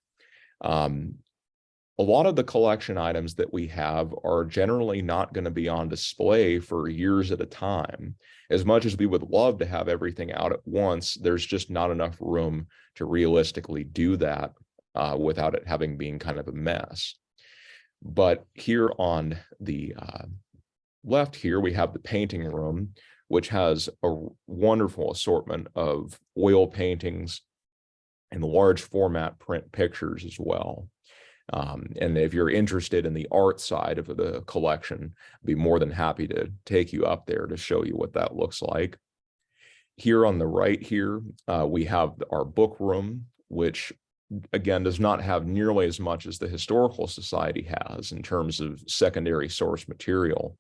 Speaker 3: A lot of the collection items that we have are generally not going to be on display for years at a time. As much as we would love to have everything out at once, there's just not enough room to realistically do that without it having been kind of a mess. But here on the left here, we have the painting room, which has a wonderful assortment of oil paintings and large format print pictures as well. And if you're interested in the art side of the collection, I'd be more than happy to take you up there to show you what that looks like. Here on the right here, we have our book room, which again does not have nearly as much as the Historical Society has in terms of secondary source material.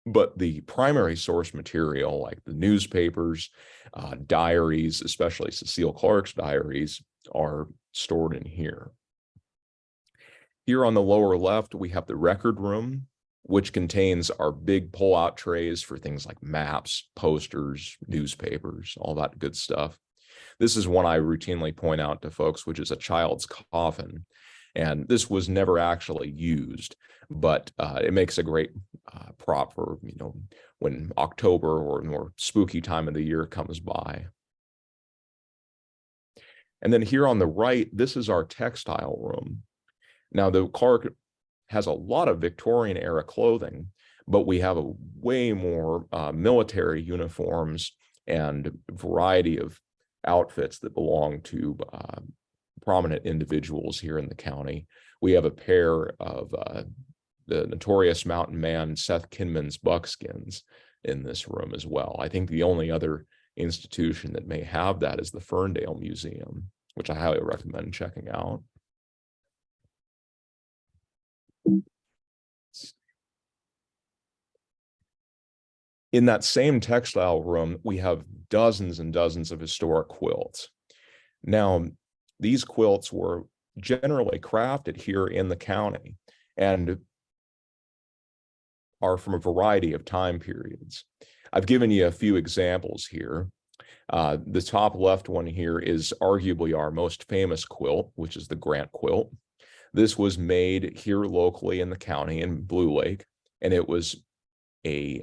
Speaker 3: But the primary source material, like the newspapers, diaries, especially Cecile Clarke's diaries, are stored in here. Here on the lower left, we have the record room, which contains our big pull-out trays for things like maps, posters, newspapers, all that good stuff. This is one I routinely point out to folks, which is a child's coffin. And this was never actually used, but it makes a great prop for, when October or more spooky time of the year comes by. And then here on the right, this is our textile room. Now, the Clarke has a lot of Victorian era clothing, but we have a way more military uniforms and variety of outfits that belong to prominent individuals here in the county. We have a pair of the notorious mountain man Seth Kinman's buckskins in this room as well. I think the only other institution that may have that is the Ferndale Museum, which I highly recommend checking out. In that same textile room, we have dozens and dozens of historic quilts. Now, these quilts were generally crafted here in the county and are from a variety of time periods. I've given you a few examples here. The top left one here is arguably our most famous quilt, which is the Grant quilt. This was made here locally in the county in Blue Lake, and it was a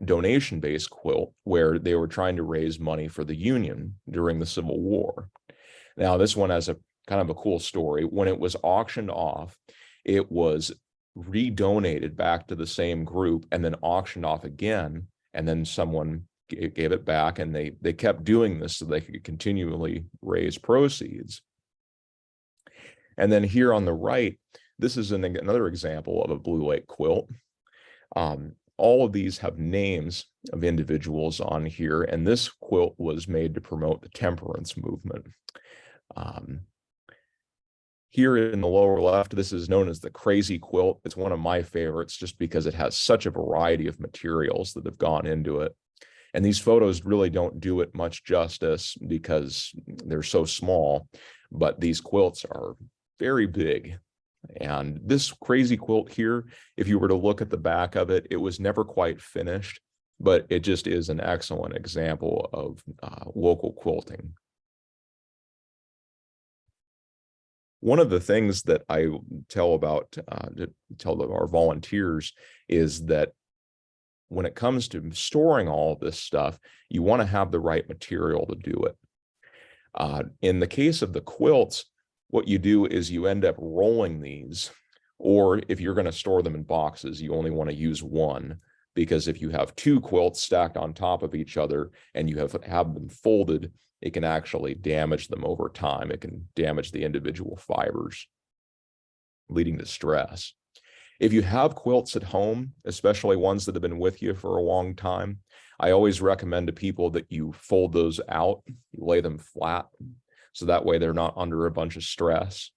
Speaker 3: donation-based quilt where they were trying to raise money for the Union during the Civil War. Now, this one has a kind of a cool story. When it was auctioned off, it was redonated back to the same group and then auctioned off again. And then someone gave it back, and they kept doing this so they could continually raise proceeds. And then here on the right, this is another example of a Blue Lake quilt. All of these have names of individuals on here, and this quilt was made to promote the temperance movement. Here in the lower left, this is known as the crazy quilt. It's one of my favorites just because it has such a variety of materials that have gone into it. And these photos really don't do it much justice because they're so small, but these quilts are very big. And this crazy quilt here, if you were to look at the back of it, it was never quite finished, but it just is an excellent example of local quilting. One of the things that I tell our volunteers is that when it comes to storing all of this stuff, you want to have the right material to do it. In the case of the quilts, what you do is you end up rolling these, or if you're going to store them in boxes, you only want to use one, because if you have two quilts stacked on top of each other and you have them folded, it can actually damage them over time. It can damage the individual fibers, leading to stress. If you have quilts at home, especially ones that have been with you for a long time, I always recommend to people that you fold those out, you lay them flat, so that way they're not under a bunch of stress.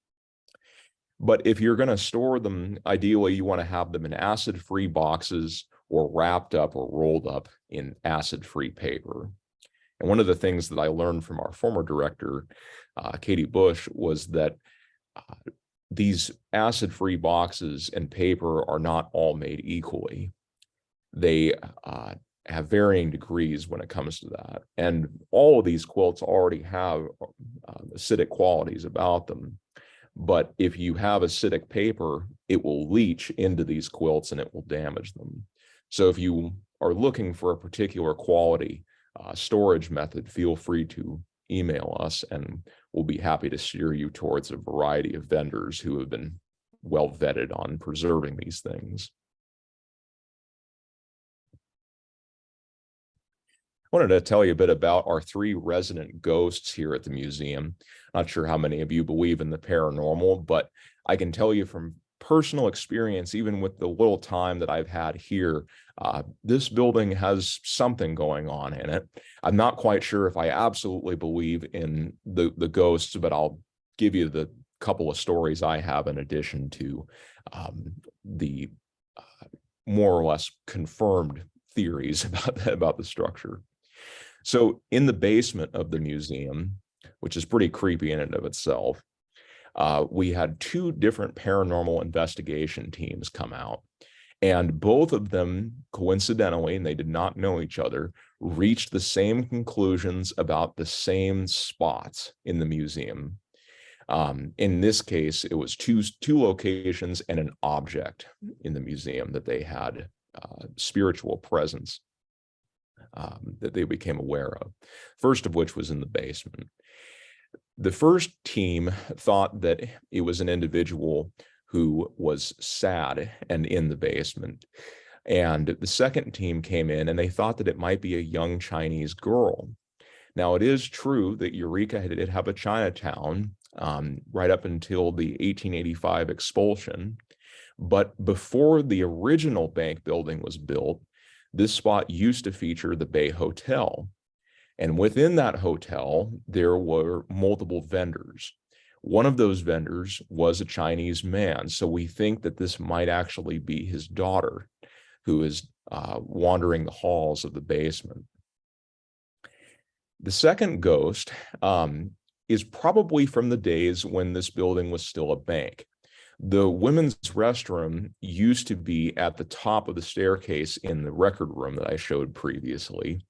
Speaker 3: But if you're going to store them, ideally you want to have them in acid-free boxes or wrapped up or rolled up in acid-free paper. And one of the things that I learned from our former director, Katie Bush, was that these acid-free boxes and paper are not all made equally. They have varying degrees when it comes to that. And all of these quilts already have acidic qualities about them. But if you have acidic paper, it will leach into these quilts and it will damage them. So if you are looking for a particular quality storage method, feel free to email us and we'll be happy to steer you towards a variety of vendors who have been well vetted on preserving these things. I wanted to tell you a bit about our 3 resident ghosts here at the museum. Not sure how many of you believe in the paranormal, but I can tell you from personal experience, even with the little time that I've had here, this building has something going on in it. I'm not quite sure if I absolutely believe in the ghosts, but I'll give you the couple of stories I have in addition to the more or less confirmed theories about the structure. So in the basement of the museum, which is pretty creepy in and of itself, we had 2 different paranormal investigation teams come out, and both of them coincidentally, and they did not know each other, reached the same conclusions about the same spots in the museum. In this case, it was two locations and an object in the museum that they had spiritual presence that they became aware of. First of which was in the basement. The first team thought that it was an individual who was sad and in the basement. And the second team came in and they thought that it might be a young Chinese girl. Now, it is true that Eureka did have a Chinatown right up until the 1885 expulsion. But before the original bank building was built, this spot used to feature the Bay Hotel. And within that hotel, there were multiple vendors. One of those vendors was a Chinese man. So we think that this might actually be his daughter who is wandering the halls of the basement. The second ghost is probably from the days when this building was still a bank. The women's restroom used to be at the top of the staircase in the record room that I showed previously.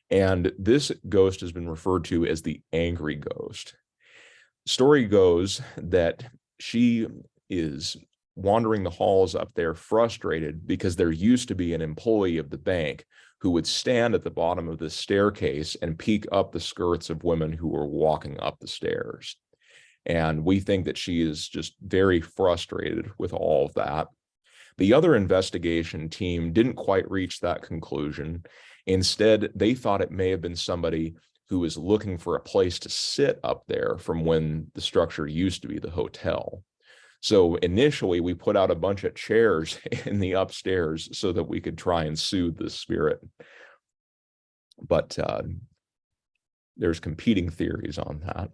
Speaker 3: And this ghost has been referred to as the angry ghost. Story goes that she is wandering the halls up there frustrated because there used to be an employee of the bank who would stand at the bottom of the staircase and peek up the skirts of women who were walking up the stairs. And we think that she is just very frustrated with all of that. The other investigation team didn't quite reach that conclusion. Instead, they thought it may have been somebody who was looking for a place to sit up there from when the structure used to be the hotel. So initially, we put out a bunch of chairs in the upstairs so that we could try and soothe the spirit. But there's competing theories on that.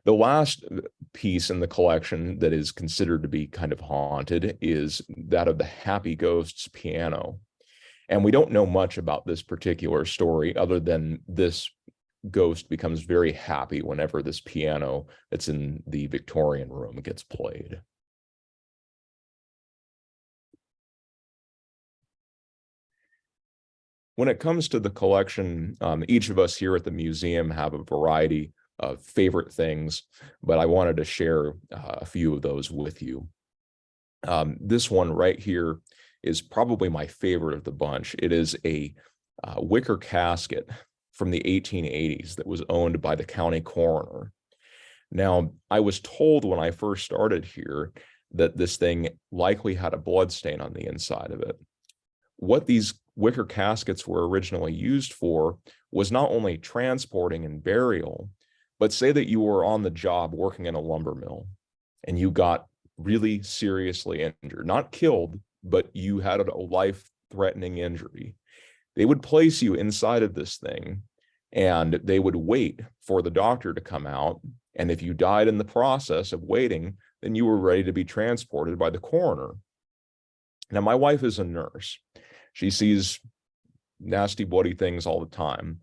Speaker 3: The last piece in the collection that is considered to be kind of haunted is that of the Happy Ghosts piano. And we don't know much about this particular story other than this ghost becomes very happy whenever this piano that's in the Victorian room gets played. When it comes to the collection, each of us here at the museum have a variety of favorite things, but I wanted to share a few of those with you. This one right here is probably my favorite of the bunch. It is a wicker casket from the 1880s that was owned by the county coroner. Now, I was told when I first started here that this thing likely had a blood stain on the inside of it. What these wicker caskets were originally used for was not only transporting and burial, but say that you were on the job working in a lumber mill and you got really seriously injured, not killed, but you had a life-threatening injury. They would place you inside of this thing and they would wait for the doctor to come out. And if you died in the process of waiting, then you were ready to be transported by the coroner. Now, my wife is a nurse. She sees nasty, bloody things all the time.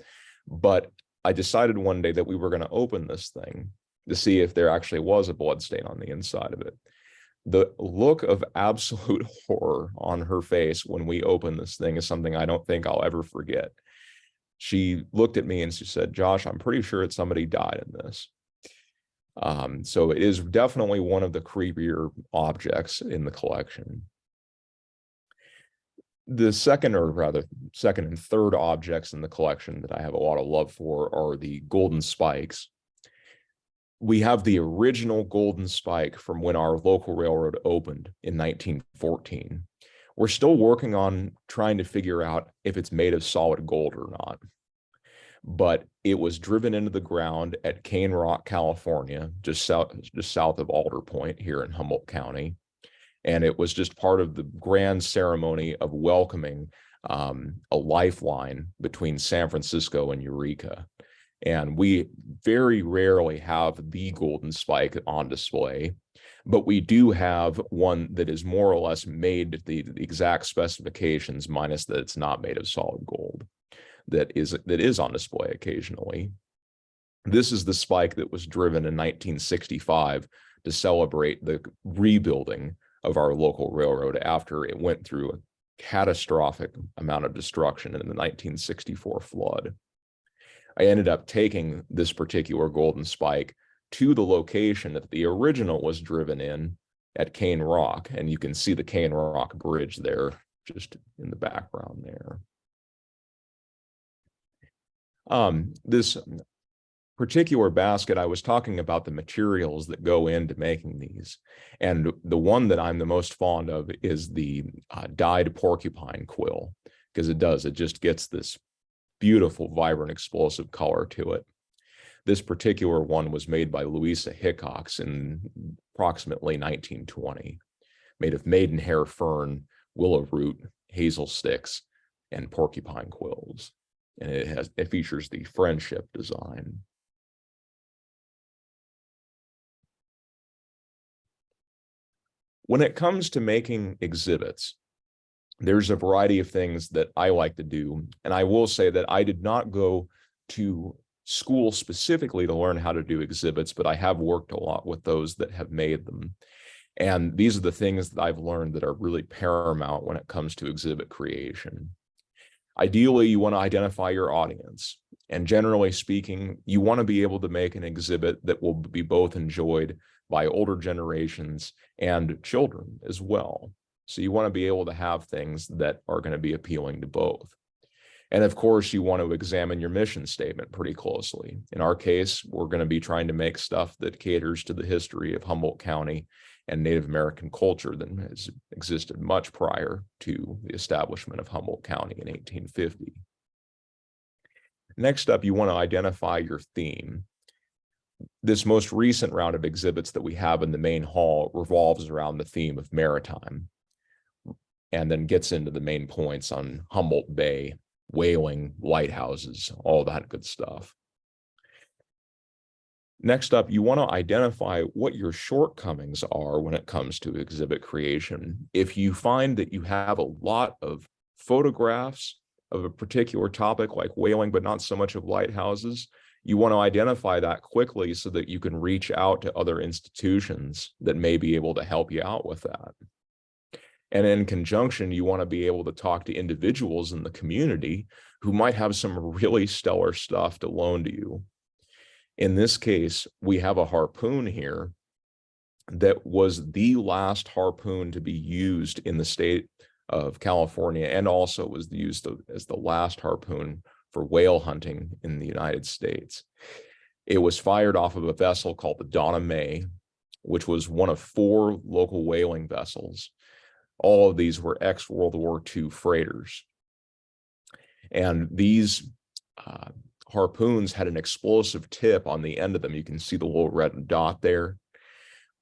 Speaker 3: But I decided one day that we were going to open this thing to see if there actually was a blood stain on the inside of it. The look of absolute horror on her face when we opened this thing is something I don't think I'll ever forget. She looked at me and she said, "Josh, I'm pretty sure it's somebody died in this." So it is definitely one of the creepier objects in the collection. The second and third objects in the collection that I have a lot of love for are the golden spikes. We have the original golden spike from when our local railroad opened in 1914. We're still working on trying to figure out if it's made of solid gold or not. But it was driven into the ground at Cane Rock, California, just south of Alder Point here in Humboldt County. And it was just part of the grand ceremony of welcoming a lifeline between San Francisco and Eureka. And we very rarely have the golden spike on display, but we do have one that is more or less made the exact specifications, minus that it's not made of solid gold, that is on display occasionally. This is the spike that was driven in 1965 to celebrate the rebuilding of our local railroad after it went through a catastrophic amount of destruction in the 1964 flood. I ended up taking this particular golden spike to the location that the original was driven in at Cane Rock, and you can see the Cane Rock Bridge there just in the background there. This particular basket, I was talking about the materials that go into making these. And the one that I'm the most fond of is the dyed porcupine quill, because it just gets this beautiful, vibrant, explosive color to it. This particular one was made by Louisa Hickox in approximately 1920, made of maidenhair fern, willow root, hazel sticks, and porcupine quills. And it features the friendship design. When it comes to making exhibits, there's a variety of things that I like to do. And I will say that I did not go to school specifically to learn how to do exhibits, but I have worked a lot with those that have made them. And these are the things that I've learned that are really paramount when it comes to exhibit creation. Ideally, you want to identify your audience. And generally speaking, you want to be able to make an exhibit that will be both enjoyed by older generations and children as well. So you want to be able to have things that are going to be appealing to both. And of course, you want to examine your mission statement pretty closely. In our case, we're going to be trying to make stuff that caters to the history of Humboldt County and Native American culture that has existed much prior to the establishment of Humboldt County in 1850. Next up, you want to identify your theme. This most recent round of exhibits that we have in the main hall revolves around the theme of maritime, and then gets into the main points on Humboldt Bay, whaling, lighthouses, all that good stuff. Next up, you want to identify what your shortcomings are when it comes to exhibit creation. If you find that you have a lot of photographs of a particular topic like whaling, but not so much of lighthouses, you want to identify that quickly so that you can reach out to other institutions that may be able to help you out with that. And in conjunction, you want to be able to talk to individuals in the community who might have some really stellar stuff to loan to you. In this case, we have a harpoon here that was the last harpoon to be used in the state of California, and also was used as the last harpoon for whale hunting in the United States. It was fired off of a vessel called the Donna May, which was one of 4 local whaling vessels. All of these were ex-World War II freighters. And these harpoons had an explosive tip on the end of them. You can see the little red dot there.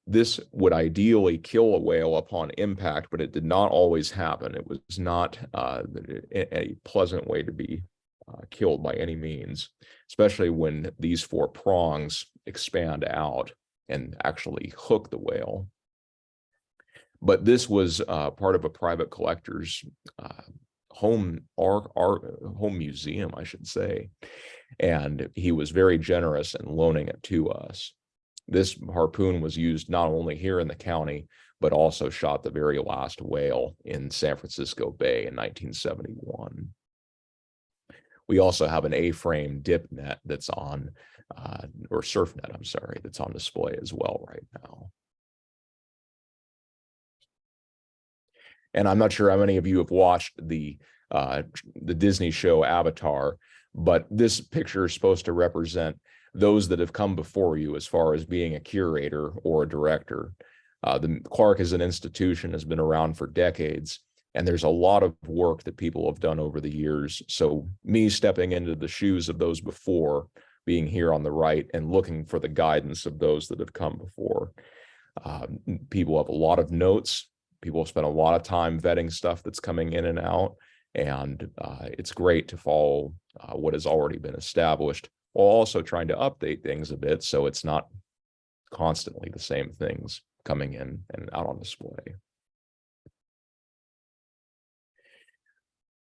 Speaker 3: This would ideally kill a whale upon impact, but it did not always happen. It was not a pleasant way to be killed by any means, especially when these 4 prongs expand out and actually hook the whale. But this was part of a private collector's home museum, I should say. And he was very generous in loaning it to us. This harpoon was used not only here in the county, but also shot the very last whale in San Francisco Bay in 1971. We also have an A-frame dip net that's on, or surf net, I'm sorry, that's on display as well right now. And I'm not sure how many of you have watched the Disney show Avatar, but this picture is supposed to represent those that have come before you as far as being a curator or a director. The Clarke as an institution has been around for decades, and there's a lot of work that people have done over the years. So me stepping into the shoes of those before, being here on the right and looking for the guidance of those that have come before. People have a lot of notes. People have spent a lot of time vetting stuff that's coming in and out, and it's great to follow what has already been established, while also trying to update things a bit so it's not constantly the same things coming in and out on display.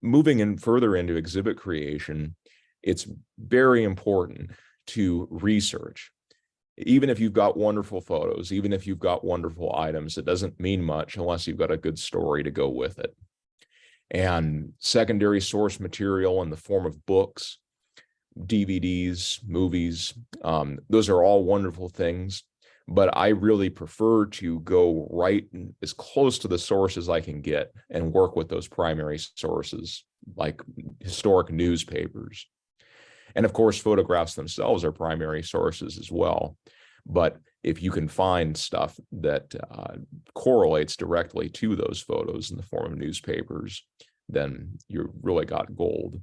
Speaker 3: Moving in further into exhibit creation, it's very important to research. Even if you've got wonderful photos, even if you've got wonderful items, it doesn't mean much unless you've got a good story to go with it. And secondary source material in the form of books, DVDs, movies, those are all wonderful things, but I really prefer to go right as close to the source as I can get and work with those primary sources like historic newspapers. And of course, photographs themselves are primary sources as well. But if you can find stuff that correlates directly to those photos in the form of newspapers, then you've really got gold.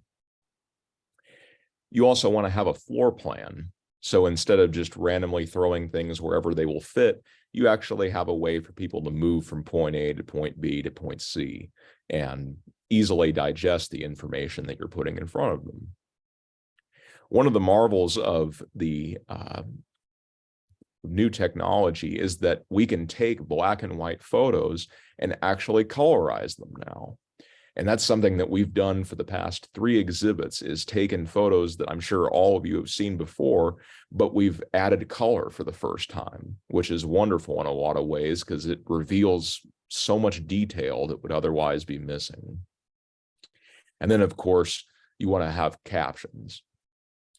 Speaker 3: You also want to have a floor plan. So instead of just randomly throwing things wherever they will fit, you actually have a way for people to move from point A to point B to point C and easily digest the information that you're putting in front of them. One of the marvels of the new technology is that we can take black and white photos and actually colorize them now. And that's something that we've done for the past 3 exhibits, is taken photos that I'm sure all of you have seen before, but we've added color for the first time, which is wonderful in a lot of ways because it reveals so much detail that would otherwise be missing. And then, of course, you want to have captions.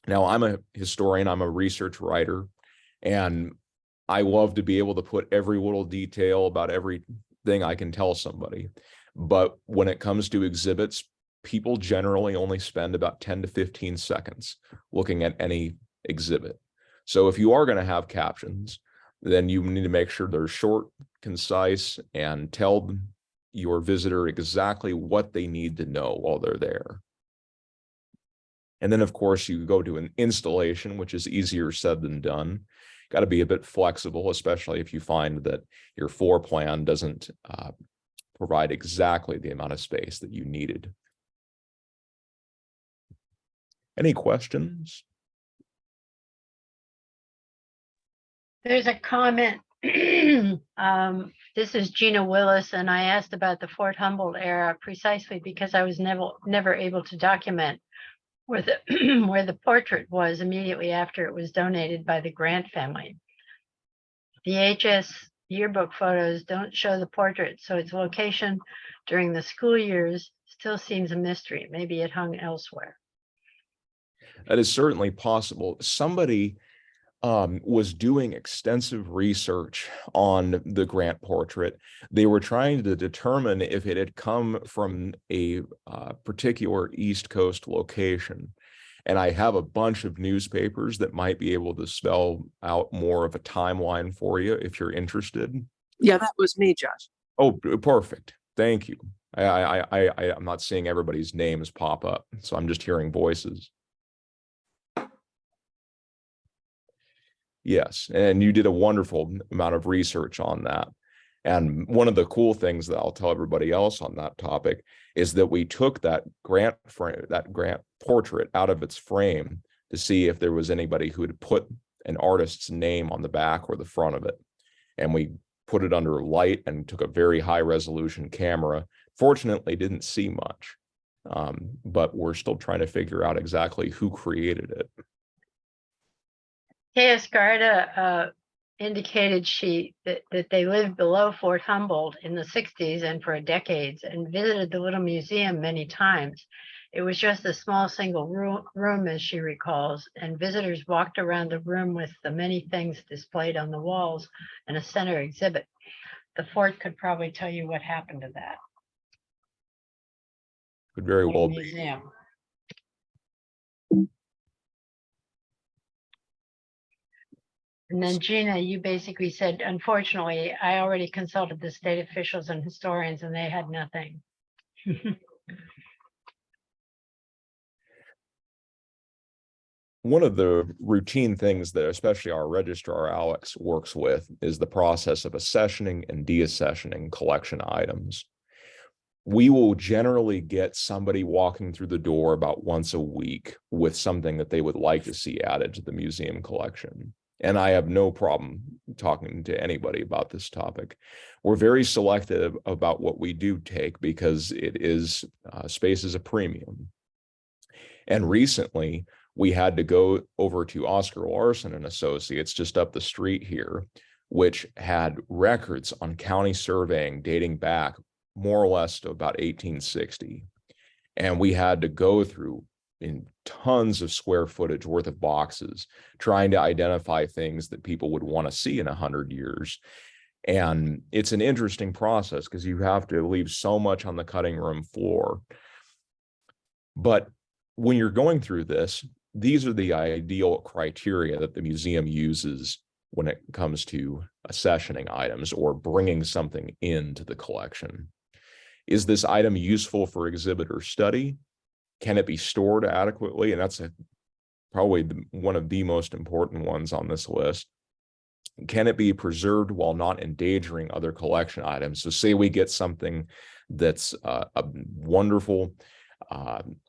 Speaker 3: Now, I'm a historian, I'm a research writer, and I love to be able to put every little detail about everything I can tell somebody. But when it comes to exhibits, people generally only spend about 10 to 15 seconds looking at any exhibit. So if you are going to have captions, then you need to make sure they're short, concise, and tell your visitor exactly what they need to know while they're there. And then, of course, you go to an installation, which is easier said than done. Got to be a bit flexible, especially if you find that your floor plan doesn't provide exactly the amount of space that you needed. Any questions?
Speaker 2: There's a comment. This is Gina Willis, and I asked about the Fort Humboldt era precisely because I was never able to document where the where the portrait was immediately after it was donated by the Grant family. The HS yearbook photos don't show the portrait, so its location during the school years still seems a mystery. Maybe it hung elsewhere.
Speaker 3: That is certainly possible. Somebody was doing extensive research on the Grant portrait. They were trying to determine if it had come from a particular East Coast location. And I have a bunch of newspapers that might be able to spell out more of a timeline for you if you're interested.
Speaker 4: Yeah, that was me, Josh.
Speaker 3: Oh, perfect. Thank you. I'm not seeing everybody's names pop up, so I'm just hearing voices. Yes, and you did a wonderful amount of research on that. And one of the cool things that I'll tell everybody else on that topic is that we took that Grant portrait out of its frame to see if there was anybody who had put an artist's name on the back or the front of it. And we put it under light and took a very high resolution camera. Fortunately, didn't see much, but we're still trying to figure out exactly who created it.
Speaker 2: Arcata indicated that they lived below Fort Humboldt in the 60s and for decades and visited the little museum many times. It was just a small single room, as she recalls, and visitors walked around the room with the many things displayed on the walls and a center exhibit. The fort could probably tell you what happened to that.
Speaker 3: Could very well be.
Speaker 2: Museum. And then Gina, you basically said, unfortunately, I already consulted the state officials and historians and they had nothing.
Speaker 3: One of the routine things that especially our registrar Alex works with is the process of accessioning and deaccessioning collection items. We will generally get somebody walking through the door about once a week with something that they would like to see added to the museum collection. And I have no problem talking to anybody about this topic. We're very selective about what we do take because it is space is a premium. And recently, we had to go over to Oscar Larson and Associates just up the street here, which had records on county surveying dating back more or less to about 1860. And we had to go through in tons of square footage worth of boxes, trying to identify things that people would want to see in 100 years. And it's an interesting process because you have to leave so much on the cutting room floor. But when you're going through this, these are the ideal criteria that the museum uses when it comes to accessioning items or bringing something into the collection. Is this item useful for exhibitor study? Can it be stored adequately? And that's probably one of the most important ones on this list. Can it be preserved while not endangering other collection items? So say we get something that's a wonderful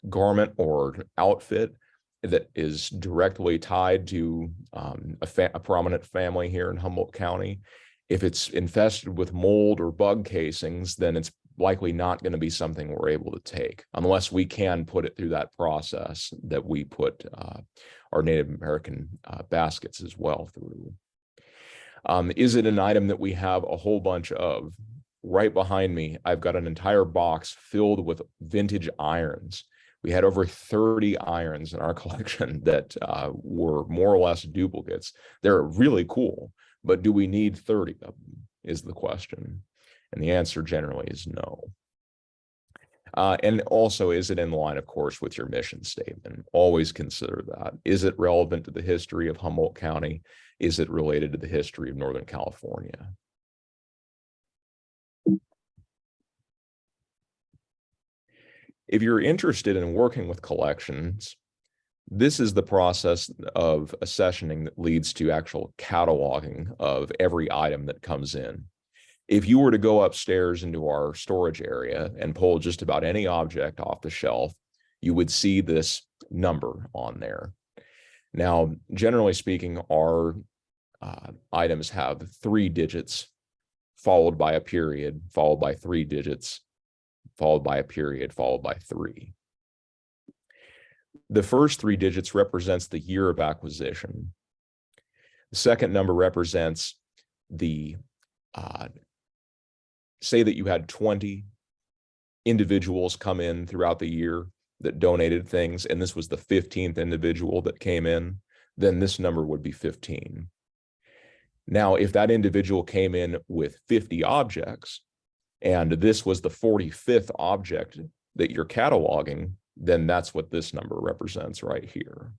Speaker 3: garment or outfit that is directly tied to a prominent family here in Humboldt County. If it's infested with mold or bug casings, then it's likely not going to be something we're able to take unless we can put it through that process that we put our Native American baskets as well through. Is it an item that we have a whole bunch of? Right behind me, I've got an entire box filled with vintage irons. We had over 30 irons in our collection that were more or less duplicates. They're really cool, but do we need 30 of them is the question. And the answer generally is no. And also, is it in line, of course, with your mission statement? Always consider that. Is it relevant to the history of Humboldt County? Is it related to the history of Northern California? If you're interested in working with collections, this is the process of accessioning that leads to actual cataloging of every item that comes in. If you were to go upstairs into our storage area and pull just about any object off the shelf, you would see this number on there. Now, generally speaking, our items have 3 digits, followed by a period, followed by 3 digits, followed by a period, followed by 3. The first 3 digits represents the year of acquisition. The second number represents the say that you had 20 individuals come in throughout the year that donated things, and this was the 15th individual that came in, then this number would be 15. Now, if that individual came in with 50 objects, and this was the 45th object that you're cataloging, then that's what this number represents right here.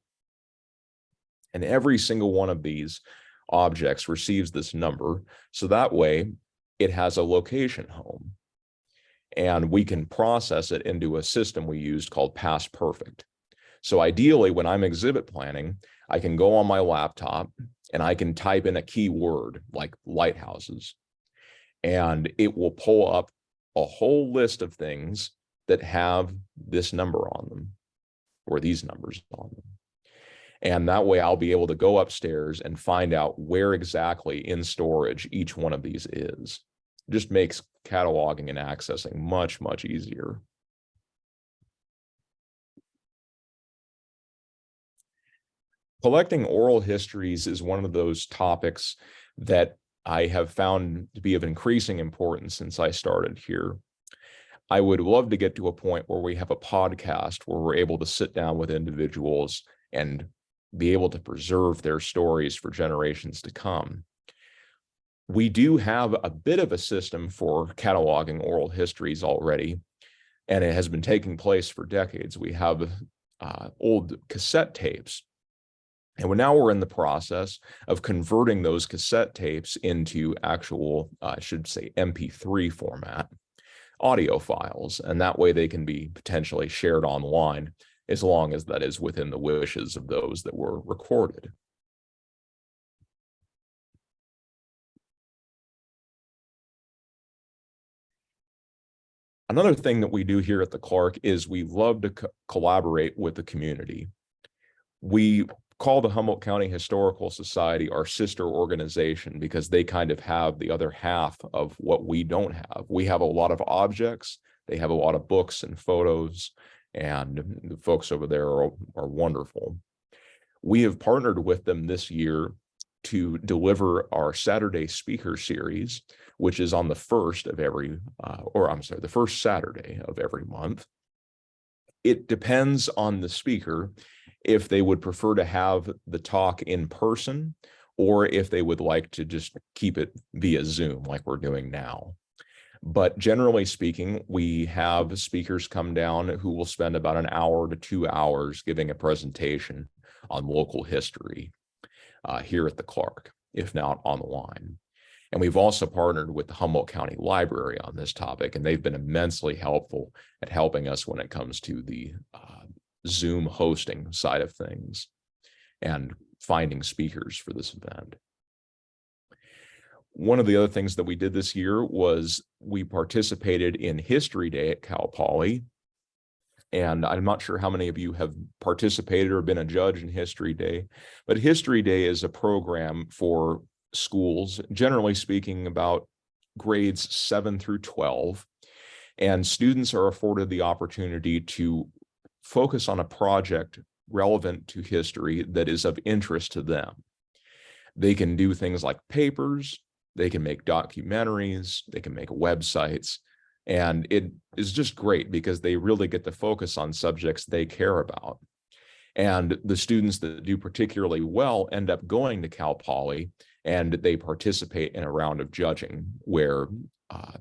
Speaker 3: And every single one of these objects receives this number, so that way it has a location home. And we can process it into a system we used called Past Perfect. So ideally, when I'm exhibit planning, I can go on my laptop and I can type in a keyword like lighthouses, and it will pull up a whole list of things that have this number on them, or these numbers on them. And that way I'll be able to go upstairs and find out where exactly in storage each one of these is. It just makes cataloging and accessing much, much easier. Collecting oral histories is one of those topics that I have found to be of increasing importance since I started here. I would love to get to a point where we have a podcast where we're able to sit down with individuals and be able to preserve their stories for generations to come. We do have a bit of a system for cataloging oral histories already, and it has been taking place for decades. We have old cassette tapes, and we're in the process of converting those cassette tapes into actual, I should say, MP3 format audio files, and that way they can be potentially shared online, as long as that is within the wishes of those that were recorded. Another thing that we do here at the Clarke is we love to collaborate with the community. We call the Humboldt County Historical Society our sister organization because they kind of have the other half of what we don't have. We have a lot of objects, they have a lot of books and photos, and the folks over there are wonderful. We have partnered with them this year to deliver our Saturday speaker series, which is on the first of every, the first Saturday of every month. It depends on the speaker if they would prefer to have the talk in person or if they would like to just keep it via Zoom like we're doing now. But generally speaking, we have speakers come down who will spend about an hour to 2 hours giving a presentation on local history here at the Clarke, if not online. And we've also partnered with the Humboldt County Library on this topic, and they've been immensely helpful at helping us when it comes to the Zoom hosting side of things and finding speakers for this event. One of the other things that we did this year was we participated in History Day at Cal Poly. And I'm not sure how many of you have participated or been a judge in History Day, but History Day is a program for schools, generally speaking, about grades 7 through 12. And students are afforded the opportunity to focus on a project relevant to history that is of interest to them. They can do things like papers, they can make documentaries, they can make websites, and it is just great because they really get to focus on subjects they care about. And the students that do particularly well end up going to Cal Poly, and they participate in a round of judging where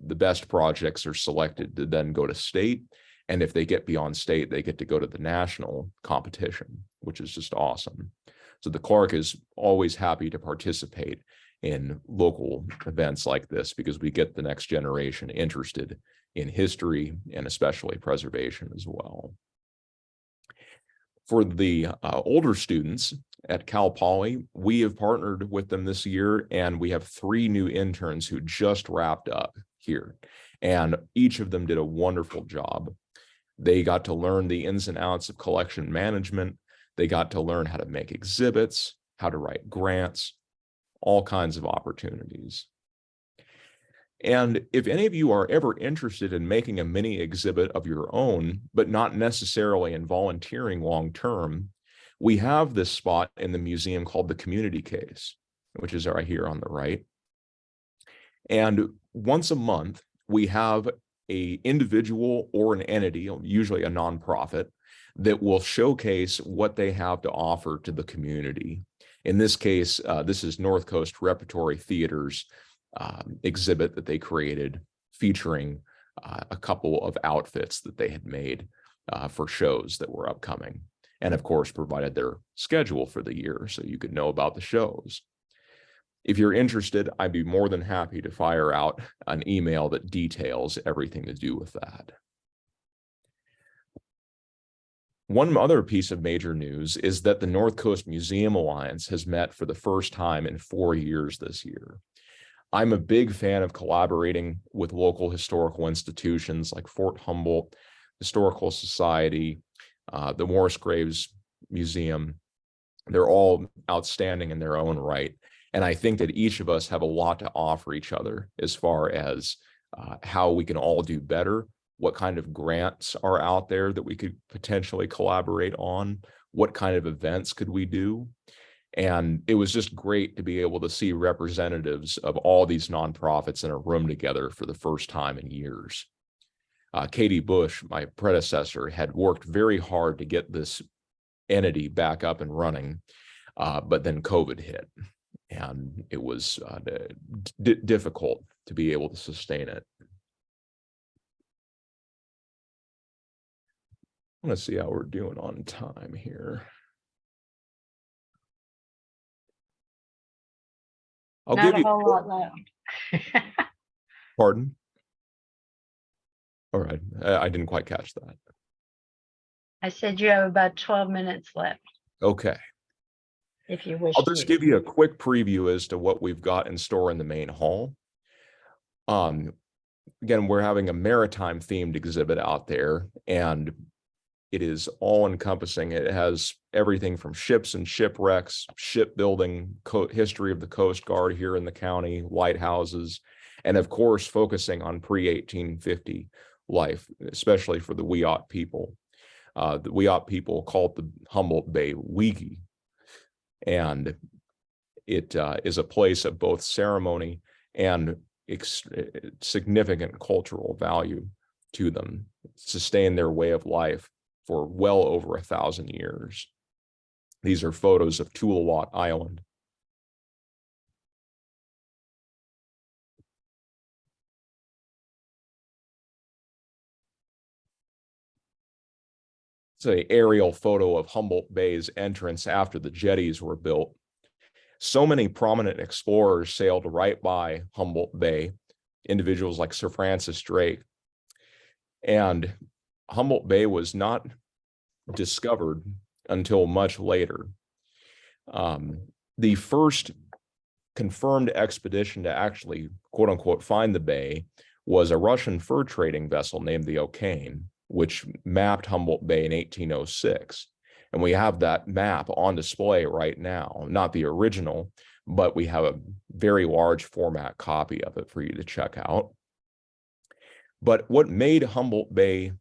Speaker 3: the best projects are selected to then go to state And if they get beyond state, they get to go to the national competition, which is just awesome. So the Clarke is always happy to participate in local events like this because we get the next generation interested in history and especially preservation as well. For the older students at Cal Poly, we have partnered with them this year, and we have 3 new interns who just wrapped up here, and each of them did a wonderful job. They got to learn the ins and outs of collection management. They got to learn how to make exhibits, how to write grants, all kinds of opportunities. And if any of you are ever interested in making a mini exhibit of your own, but not necessarily in volunteering long-term, we have this spot in the museum called the community case, which is right here on the right. And once a month, we have an individual or an entity, usually a nonprofit, that will showcase what they have to offer to the community. In this case, this is North Coast Repertory Theater's exhibit that they created featuring a couple of outfits that they had made for shows that were upcoming, and of course provided their schedule for the year so you could know about the shows. If you're interested, I'd be more than happy to fire out an email that details everything to do with that. One other piece of major news is that the North Coast Museum Alliance has met for the first time in 4 years this year. I'm a big fan of collaborating with local historical institutions like Fort Humboldt Historical Society, the Morris Graves Museum. They're all outstanding in their own right. And I think that each of us have a lot to offer each other as far as how we can all do better, what kind of grants are out there that we could potentially collaborate on, what kind of events could we do. And it was just great to be able to see representatives of all these nonprofits in a room together for the first time in years. Katie Bush, my predecessor, had worked very hard to get this entity back up and running, but then COVID hit, and it was difficult to be able to sustain it. I want to see how we're doing on time here. I'll
Speaker 2: Not
Speaker 3: give
Speaker 2: a
Speaker 3: you.
Speaker 2: whole lot left.
Speaker 3: Pardon? All right, I didn't quite catch that.
Speaker 2: I said you have about 12 minutes left,
Speaker 3: Okay,
Speaker 2: if you wish
Speaker 3: I'll
Speaker 2: to.
Speaker 3: just give you a quick preview as to what we've got in store in the main hall. Again, we're having a maritime themed exhibit out there, and it is all encompassing. It has everything from ships and shipwrecks, shipbuilding, history of the Coast Guard here in the county, lighthouses, and of course, focusing on pre-1850 life, especially for the Wiyot people. The Wiyot people call it the Humboldt Bay Wigi, and it is a place of both ceremony and significant cultural value to them, sustain their way of life for well over 1,000 years. These are photos of Tuluwat Island. It's an aerial photo of Humboldt Bay's entrance after the jetties were built. So many prominent explorers sailed right by Humboldt Bay, individuals like Sir Francis Drake. And Humboldt Bay was not discovered until much later. The first confirmed expedition to actually, quote unquote, find the bay was a Russian fur trading vessel named the O'Kane, which mapped Humboldt Bay in 1806. And we have that map on display right now, not the original, but we have a very large format copy of it for you to check out. But what made Humboldt Bay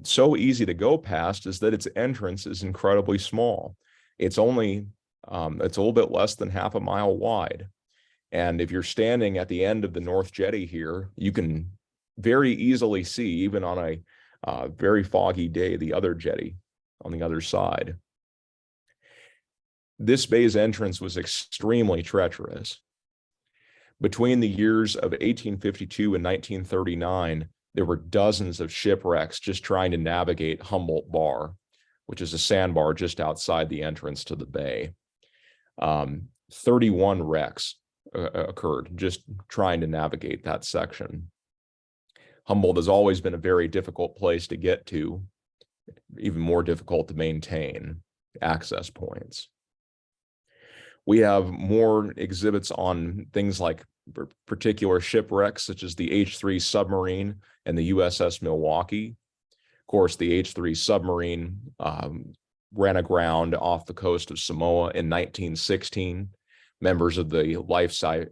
Speaker 3: so easy to go past is that its entrance is incredibly small. It's only, it's a little bit less than half a mile wide. And if you're standing at the end of the North Jetty here, you can very easily see, even on a very foggy day, the other jetty on the other side. This bay's entrance was extremely treacherous. Between the years of 1852 and 1939, There were dozens of shipwrecks just trying to navigate Humboldt Bar, which is a sandbar just outside the entrance to the bay. 31 wrecks occurred just trying to navigate that section. Humboldt has always been a very difficult place to get to, even more difficult to maintain access points. We have more exhibits on things like particular shipwrecks, such as the H-3 submarine and the USS Milwaukee. Of course, the H-3 submarine ran aground off the coast of Samoa in 1916. Members of the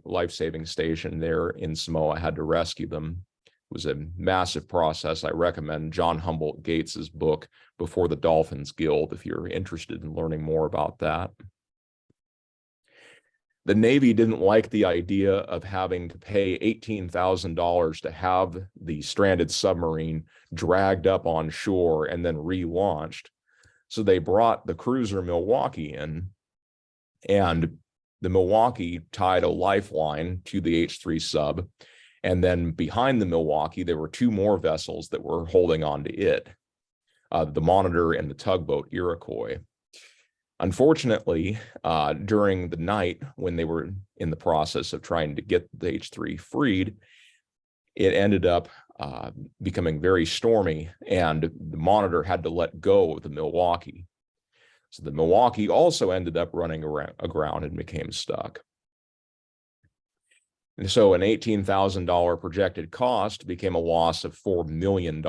Speaker 3: life-saving station there in Samoa had to rescue them. It was a massive process. I recommend John Humboldt Gates's book, Before the Dolphins Guild, if you're interested in learning more about that. The Navy didn't like the idea of having to pay $18,000 to have the stranded submarine dragged up on shore and then relaunched. So they brought the cruiser Milwaukee in, and the Milwaukee tied a lifeline to the H-3 sub. And then behind the Milwaukee, there were two more vessels that were holding on to it, the Monitor and the tugboat Iroquois. Unfortunately, during the night when they were in the process of trying to get the H-3 freed, it ended up becoming very stormy, and the Monitor had to let go of the Milwaukee. So the Milwaukee also ended up running aground and became stuck. And so an $18,000 projected cost became a loss of $4 million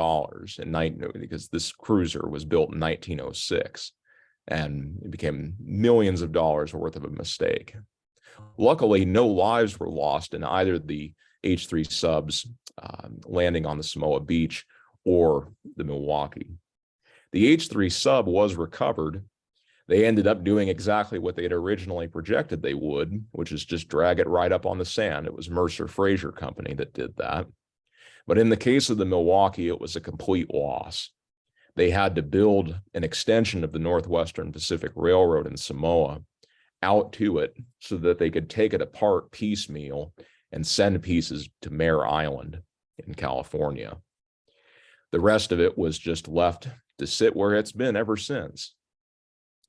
Speaker 3: because this cruiser was built in 1906. And it became millions of dollars worth of a mistake. Luckily, no lives were lost in either the H-3 subs landing on the Samoa beach or the Milwaukee. The H-3 sub was recovered. They ended up doing exactly what they had originally projected they would, which is just drag it right up on the sand. It was Mercer Fraser Company that did that. But in the case of the Milwaukee, it was a complete loss. They had to build an extension of the Northwestern Pacific Railroad in Samoa out to it so that they could take it apart piecemeal and send pieces to Mare Island in California. The rest of it was just left to sit where it's been ever since.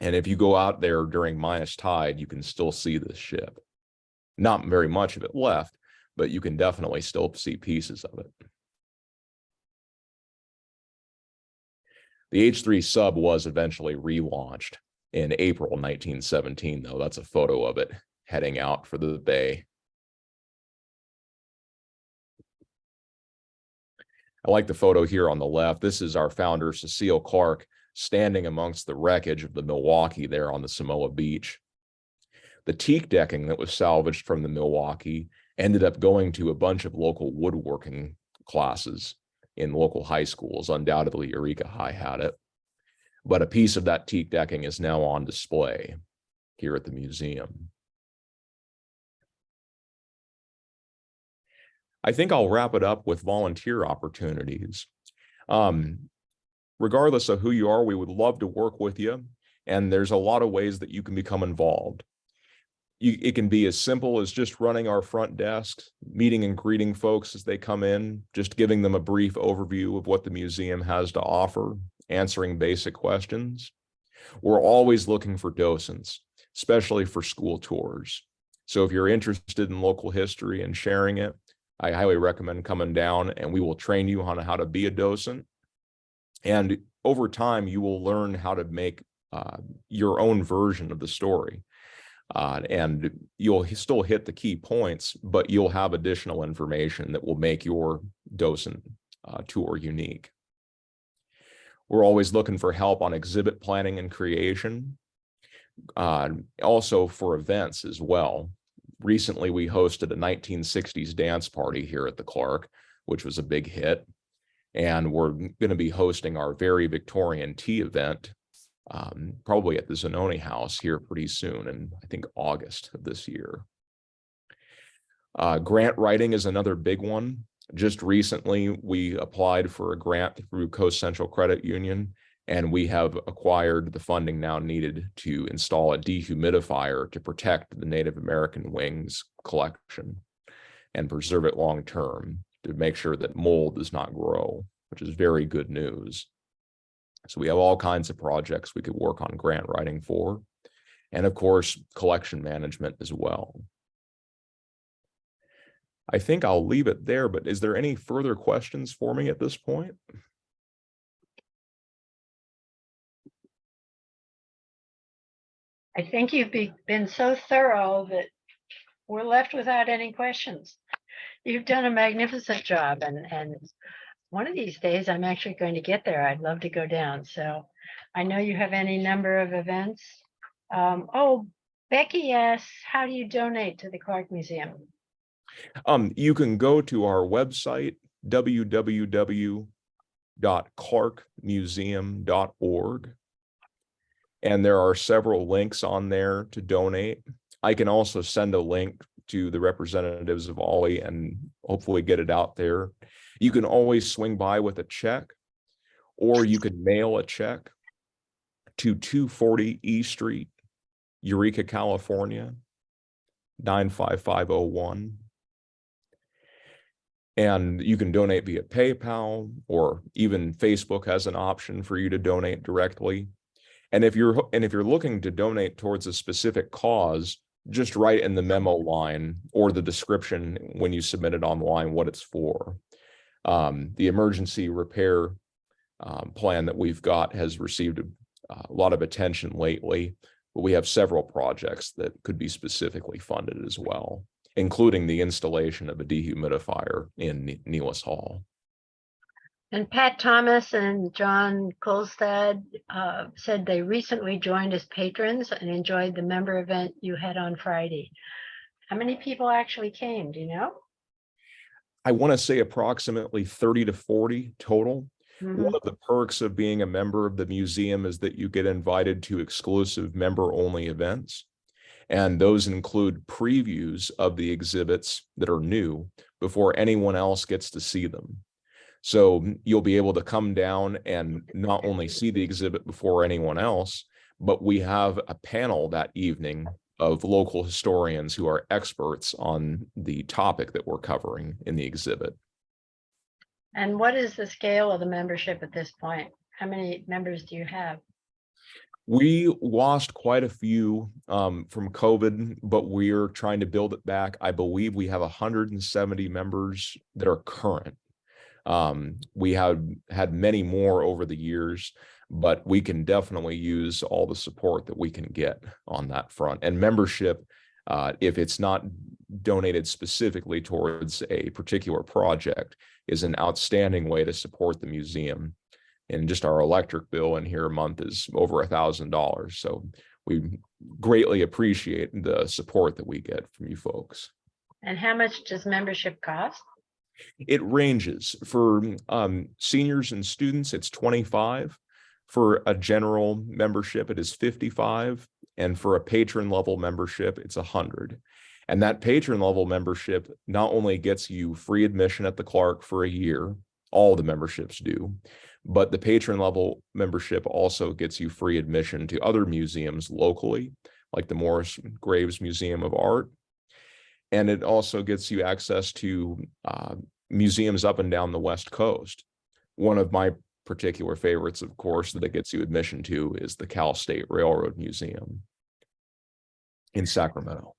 Speaker 3: And if you go out there during minus tide, you can still see this ship. Not very much of it left, but you can definitely still see pieces of it. The H-3 sub was eventually relaunched in April 1917, though. That's a photo of it heading out for the bay. I like the photo here on the left. This is our founder, Cecile Clarke, standing amongst the wreckage of the Milwaukee there on the Samoa beach. The teak decking that was salvaged from the Milwaukee ended up going to a bunch of local woodworking classes in local high schools. Undoubtedly, Eureka High had it. But a piece of that teak decking is now on display here at the museum. I think I'll wrap it up with volunteer opportunities. Regardless of who you are, we would love to work with you. And there's a lot of ways that you can become involved. It can be as simple as just running our front desk, meeting and greeting folks as they come in, just giving them a brief overview of what the museum has to offer, answering basic questions. We're always looking for docents, especially for school tours. So if you're interested in local history and sharing it, I highly recommend coming down, and we will train you on how to be a docent. And over time, you will learn how to make your own version of the story. And you'll still hit the key points, but you'll have additional information that will make your docent tour unique. We're always looking for help on exhibit planning and creation, also for events as well. Recently, we hosted a 1960s dance party here at the Clarke, which was a big hit. And we're going to be hosting our very Victorian tea event probably at the Zanoni House here pretty soon, in I think August of this year. Grant writing is another big one. Just recently, we applied for a grant through Coast Central Credit Union, and we have acquired the funding now needed to install a dehumidifier to protect the Native American wings collection and preserve it long term. to make sure that mold does not grow, which is very good news. So we have all kinds of projects we could work on grant writing for, and of course, collection management as well. I think I'll leave it there, but is there any further questions for me at this point?
Speaker 2: I think you've been so thorough that we're left without any questions. You've done a magnificent job, and one of these days I'm actually going to get there. I'd love to go down. So I know you have any number of events. Oh, Becky asks, how do you donate to the Clarke Museum?
Speaker 3: You can go to our website, www.clarkemuseum.org. And there are several links on there to donate. I can also send a link to the representatives of OLLI and hopefully get it out there. You can always swing by with a check, or you can mail a check to 240 E Street, Eureka, California, 95501. And you can donate via PayPal, or even Facebook has an option for you to donate directly. And if you're looking to donate towards a specific cause, just write in the memo line or the description when you submit it online what it's for. The emergency repair plan that we've got has received a lot of attention lately, but we have several projects that could be specifically funded as well, including the installation of a dehumidifier in Neelis Hall.
Speaker 2: And Pat Thomas and John Kolstad said they recently joined as patrons and enjoyed the member event you had on Friday. How many people actually came? Do you know?
Speaker 3: I want to say approximately 30 to 40 total.
Speaker 2: Mhm.
Speaker 3: One of the perks of being a member of the museum is that you get invited to exclusive member-only events. And those include previews of the exhibits that are new before anyone else gets to see them. So you'll be able to come down and not only see the exhibit before anyone else, but we have a panel that evening of local historians who are experts on the topic that we're covering in the exhibit.
Speaker 2: And what is the scale of the membership at this point? How many members do you have?
Speaker 3: We lost quite a few from COVID, but we're trying to build it back. I believe we have 170 members that are current. We have had many more over the years, but we can definitely use all the support that we can get on that front. And membership, if it's not donated specifically towards a particular project, is an outstanding way to support the museum. And just our electric bill in here a month is over $1,000. So we greatly appreciate the support that we get from you folks.
Speaker 2: And how much does membership cost?
Speaker 3: It ranges. For seniors and students, it's $25. For a general membership, it is $55. And for a patron level membership, it's $100. And that patron level membership not only gets you free admission at the Clarke for a year, all the memberships do, but the patron level membership also gets you free admission to other museums locally, like the Morris Graves Museum of Art. And it also gets you access to museums up and down the West Coast. One of my particular favorites, of course, that it gets you admission to is the Cal State Railroad Museum in Sacramento.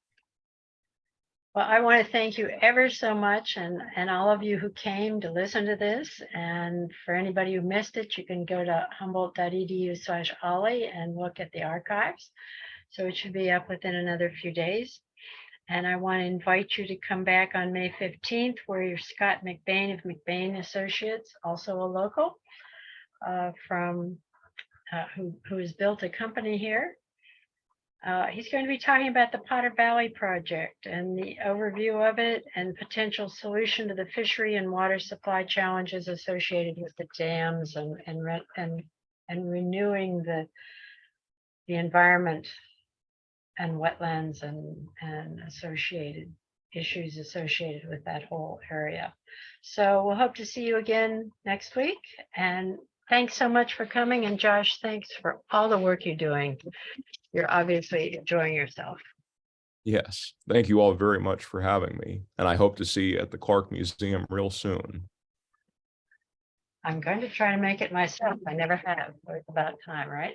Speaker 2: Well, I want to thank you ever so much, and all of you who came to listen to this. And for anybody who missed it, you can go to humboldt.edu/OLLI and look at the archives. So it should be up within another few days. And I want to invite you to come back on May 15th, where you're Scott McBain of McBain Associates, also a local, who has built a company here. He's going to be talking about the Potter Valley project and the overview of it and potential solution to the fishery and water supply challenges associated with the dams and renewing the environment and wetlands and associated issues associated with that whole area. So we'll hope to see you again next week. And thanks so much for coming. And Josh, thanks for all the work you're doing. You're obviously enjoying yourself.
Speaker 3: Yes, thank you all very much for having me, and I hope to see you at the Clarke Museum real soon.
Speaker 2: I'm going to try to make it myself. I never have, but it's about time, right?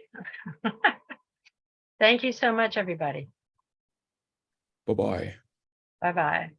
Speaker 2: Thank you so much, everybody.
Speaker 3: Bye-bye.
Speaker 2: Bye-bye.